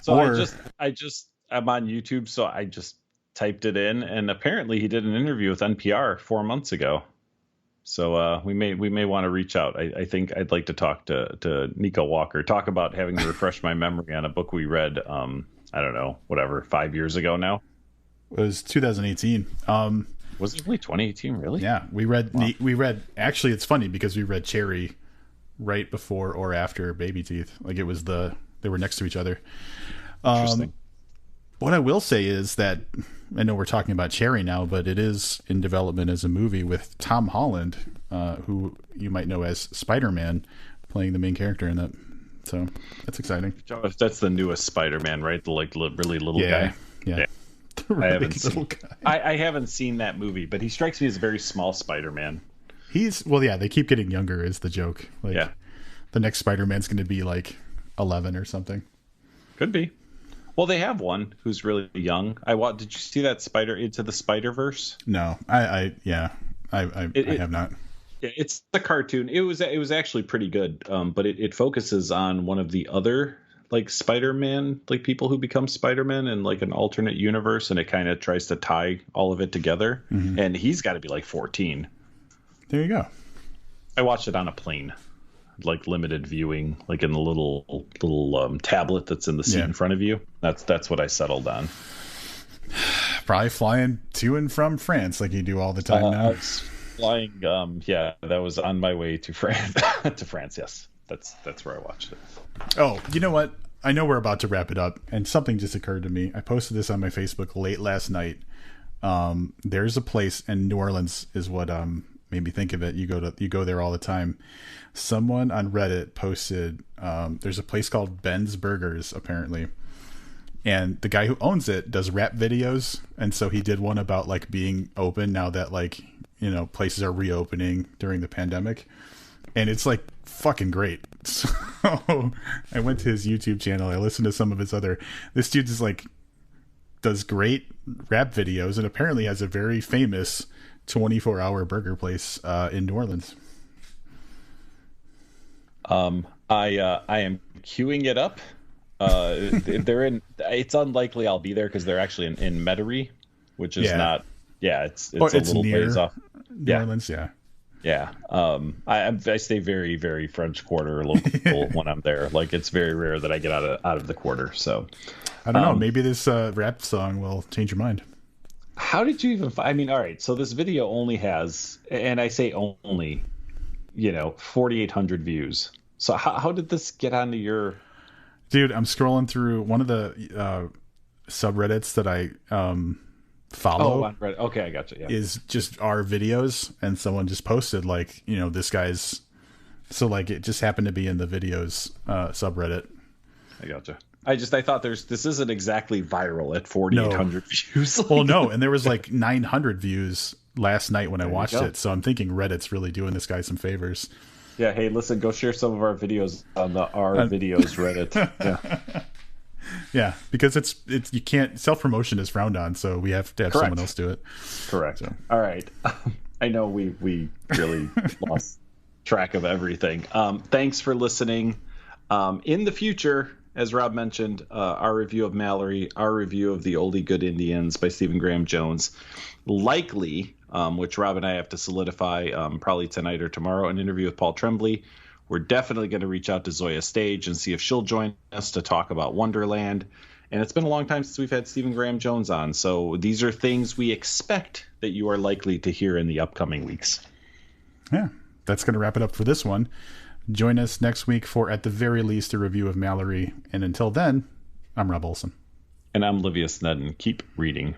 So I'm on YouTube, so I just typed it in, and apparently he did an interview with NPR 4 months ago. So we may want to reach out. I think I'd like to talk to Nico Walker, talk about having to refresh my memory on a book we read, I don't know, 5 years ago now. It was 2018. Was it really 2018, really? Yeah, we read, actually, it's funny because we read Cherry right before or after Baby Teeth. Like, it was they were next to each other. Interesting. What I will say is that, I know we're talking about Cherry now, but it is in development as a movie with Tom Holland, who you might know as Spider-Man, playing the main character in that. So that's exciting. That's the newest Spider-Man, right? The really little guy. Yeah. I haven't seen that movie, but he strikes me as a very small Spider-Man. They keep getting younger is the joke. Like, yeah. The next Spider-Man's going to be like 11 or something. Could be. Well, they have one who's really young. Did you see that Into the Spider-Verse? No, I have not. Yeah, it's a cartoon. It was actually pretty good. But it focuses on one of the other like Spider-Man, like people who become Spider-Man in like an alternate universe, and it kind of tries to tie all of it together. Mm-hmm. And he's got to be like 14. There you go. I watched it on a plane, like limited viewing, like in the little tablet that's in the seat in front of you. That's what I settled on. Probably flying to and from France like you do all the time now. Flying, that was on my way to France. To France, yes. That's where I watched it. Oh, you know what? I know we're about to wrap it up, and something just occurred to me. I posted this on my Facebook late last night. There's a place in New Orleans, is what made me think of it. You go there all the time. Someone on Reddit posted, there's a place called Ben's Burgers, apparently, And the guy who owns it does rap videos, and so he did one about like being open now that like, you know, places are reopening during the pandemic, and it's like fucking great. So I went to his YouTube channel. I listened to some of his other. This dude is like does great rap videos, and apparently has a very famous 24-hour burger place in New Orleans. I am queuing it up. They're in. It's unlikely I'll be there because they're actually in Metairie, which is not. Yeah, it's a little ways off. New Orleans, yeah. Yeah. I stay very, very French Quarter local when I'm there. Like, it's very rare that I get out of the quarter. So I don't know. Maybe this rap song will change your mind. How did you even? I mean, all right. So this video only has, and I say only, 4,800 views. So how did this get onto your? Dude, I'm scrolling through one of the subreddits that I follow. Oh, on Reddit. Okay, I gotcha. Yeah. Is just our videos, and someone just posted like, this guy's. So like it just happened to be in the videos subreddit. I gotcha. I thought this isn't exactly viral at 4,800 views. Well, no, and there was like 900 views last night when I watched it. So I'm thinking Reddit's really doing this guy some favors. Yeah, hey, listen, go share some of our videos on the videos Reddit. Yeah. Yeah, because it's you can't, self-promotion is frowned on, so we have to have someone else do it. Correct. So. All right. I know we really lost track of everything. Thanks for listening. In the future, as Rob mentioned, our review of Mallory, our review of The Oldie Good Indians by Stephen Graham Jones, likely, which Rob and I have to solidify probably tonight or tomorrow, an interview with Paul Tremblay. We're definitely going to reach out to Zoje Stage and see if she'll join us to talk about Wonderland. And it's been a long time since we've had Stephen Graham Jones on. So these are things we expect that you are likely to hear in the upcoming weeks. Yeah, that's going to wrap it up for this one. Join us next week for, at the very least, a review of Mallory. And until then, I'm Rob Olson. And I'm Livia Snedden. Keep reading.